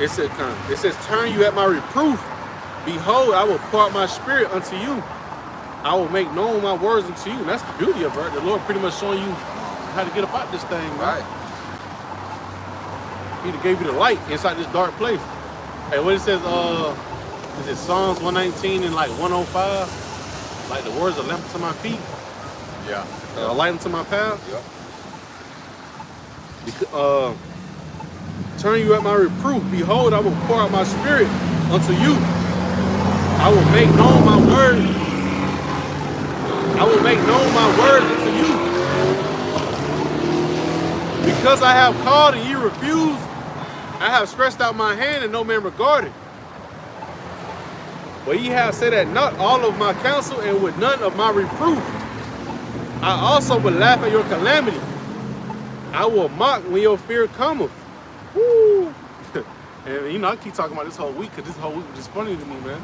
It says, turn you at my reproof. Behold, I will pour out my spirit unto you. I will make known my words unto you. And that's the beauty of it. The Lord pretty much showing you how to get about this thing, right? He gave you the light inside this dark place. Hey, what it says, is it Psalms 119 and like 105? Like the words are lamp to my feet. Yeah. A light unto my path. Yep. Turn you at my reproof. Behold, I will pour out my spirit unto you. I will make known my word. I will make known my word unto you. Because I have called and ye refused, I have stretched out my hand and no man regarded. But ye have said at naught all of my counsel, and with none of my reproof. I also will laugh at your calamity. I will mock when your fear cometh. Woo! And you know, I keep talking about this whole week, because this whole week was just funny to me, man.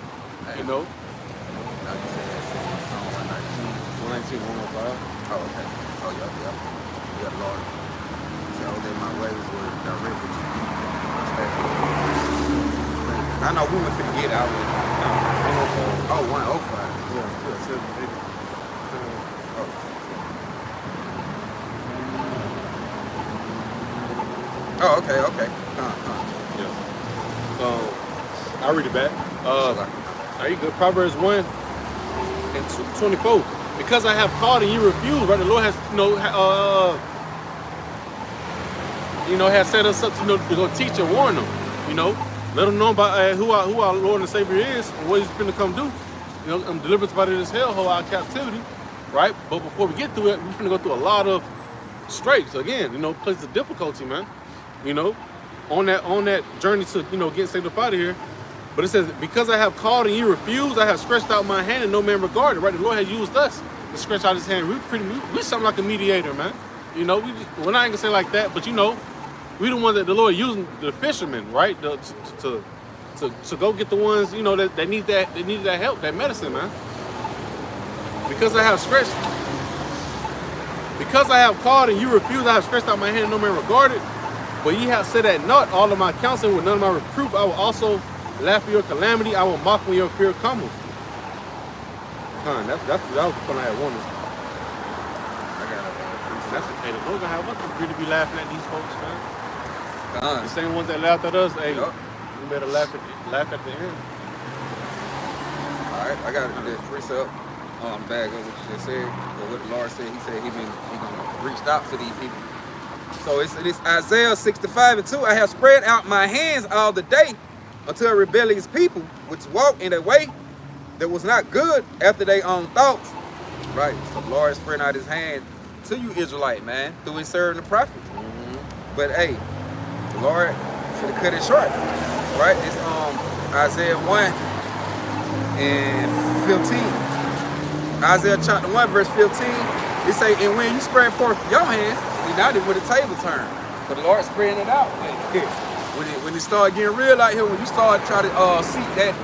You know? 119, 105. Oh, okay. Oh, yeah. Yeah, Lord. So that my ways were directed. I know we were finna get out. Oh, 105. Yeah, 780. Oh, okay. Yeah. I'll read it back. Are you good? Proverbs 1 and 24. Because I have called and you refused, right? The Lord has, has set us up to go teach and warn them. You know, let them know about who our Lord and Savior is and what He's finna come do. You know, deliverance out of this hellhole, our captivity, right? But before we get through it, we're finna go through a lot of straits. Again, you know, places of difficulty, man. You know, on that journey to get saved up out of here. But it says, because I have called and you refused, I have stretched out my hand and no man regarded. Right? The Lord has used us to stretch out His hand. We're something like a mediator, man. You know, we're not gonna say like that, but we the ones that the Lord using, the fishermen, right? To go get the ones that need that help, that medicine, man. Because I have called and you refused, I have stretched out my hand and no man regarded. But ye have said at naught all of my counsel, with none of my reproof. I will also laugh at your calamity. I will mock when your fear cometh. That was the fun I had wanted. Hey, the Lord gonna have us to be laughing at these folks, man. The same ones that laughed at us, hey, we better laugh at the end. All right, I got the precept on the bag of what you just said. But what the Lord said, He said He gonna reach out to these people So it's Isaiah 65:2. I have spread out my hands all the day unto a rebellious people, which walk in a way that was not good after their own thoughts. Right. So the Lord spreading out his hand to you, Israelite, man, through his servant the prophet. But hey, the Lord should cut it short. Right? It's Isaiah 1:15. Isaiah chapter 1, verse 15. It say, and when you spread forth your hands, we now did with the table turn. But the Lord spreading it out. When it start getting real out here, when you start trying to seek that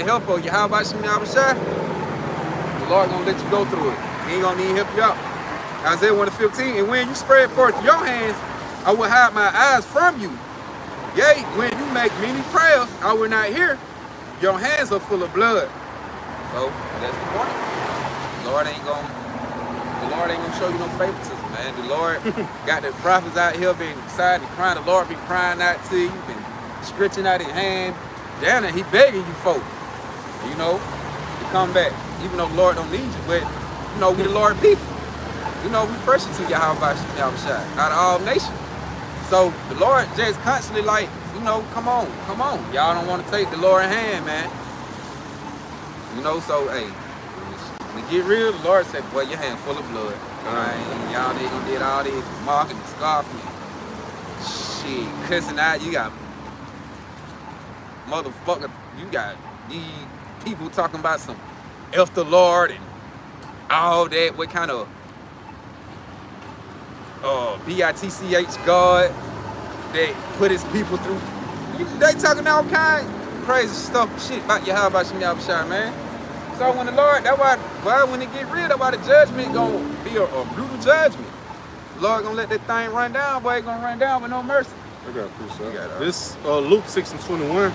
help of Yahweh Shem Yahushua, the Lord gonna let you go through it. He ain't gonna need to help you out. Isaiah 1:15. And when you spread forth your hands, I will hide my eyes from you. Yea, when you make many prayers, I will not hear. Your hands are full of blood. So that's the point. The Lord ain't gonna show you no favoritism, man. The Lord got the prophets out here being excited and crying. The Lord been crying out to you, been stretching out his hand. Down there, he begging you folk, you know, to come back. Even though the Lord don't need you, but you know, we the Lord people. You know, we precious to Yahweh Yahushua out of all nations. So the Lord just constantly like, you know, come on. Y'all don't want to take the Lord's hand, man. You know, so hey, when it get real, the Lord said, boy, your hand full of blood. Y'all ain't gonna did all this marking and scoffing. Shit, cussing out. You got motherfucker, you got these people talking about some F the Lord and all that. What kind of B-I-T-C-H God that put his people through. They talking all kinds of crazy stuff, shit about Yahweh Shem Yahushua, man. So when the Lord, that's why when it get real, that's why the judgment gonna be a brutal judgment. The Lord gonna let that thing run down, boy, it gonna run down with no mercy. I got this Luke 6:21.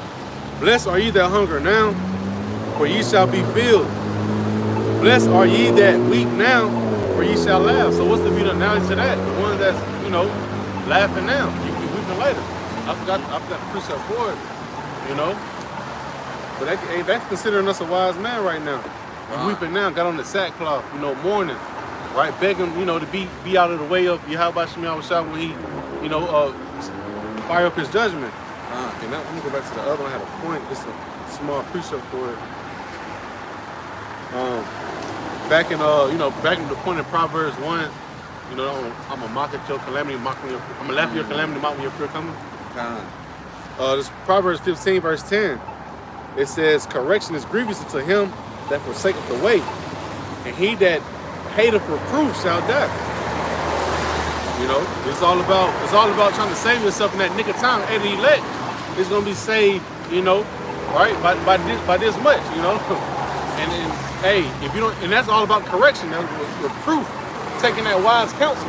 Blessed are ye that hunger now, for ye shall be filled. Blessed are ye that weep now, for ye shall laugh. So what's the be the analogy to that? The one that's, you know, laughing now, you can be weeping later. I forgot the precept for it, you know. But that's considering us a wise man right now. And weeping now, got on the sackcloth, you know, mourning, right? Begging, you know, to be out of the way of Yahweh Shem Yahushua when he, you know, fire up his judgment. And now, let me go back to the other one. I had a point, just a small precept for it. Back in the point in Proverbs 1, you know, I'm gonna mock at your calamity, I'm gonna laugh at your calamity, mock when your fear coming. This Proverbs 15, verse 10. It says, correction is grievous unto him that forsaketh the way, and he that hateth reproof shall die. You know, it's all about trying to save yourself in that nick of time. And the elect is gonna be saved, you know, right? By this much, you know. And then, hey, if you don't, and that's all about correction, that's reproof, taking that wise counsel.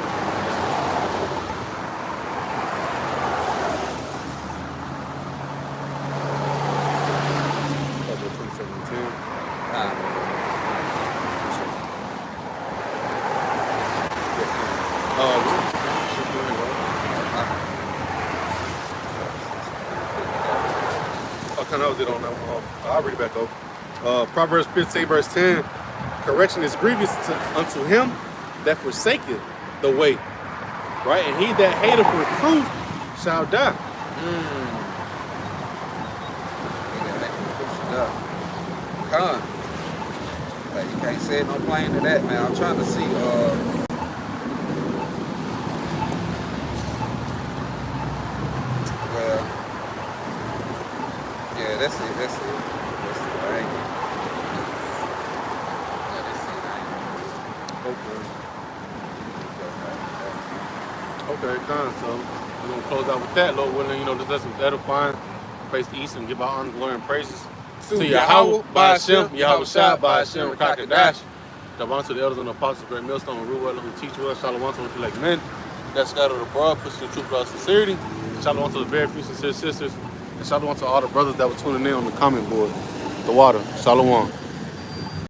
I'll read it back over. Proverbs 15, verse 10. Correction is grievous unto him that forsaketh the way. Right? And he that hateth reproof shall die. You can't say no plain to that, man. I'm trying to see that's it. Okay, done. So we're gonna close out with that, Lord willing. You know, that's edifying. Face the east and give our honor, glory, and praises to Yahweh, by Hashem, Yahushua, by Hashem, Rakakadash. Shalom to the elders and the apostles, great millstone, and Ruwell, who teach us. Shalom to the like men that scattered abroad, push the truth without sincerity. Shalom to the very few sincere sisters. And shalom to all the brothers that were tuning in on the comment board. The water. Shalom.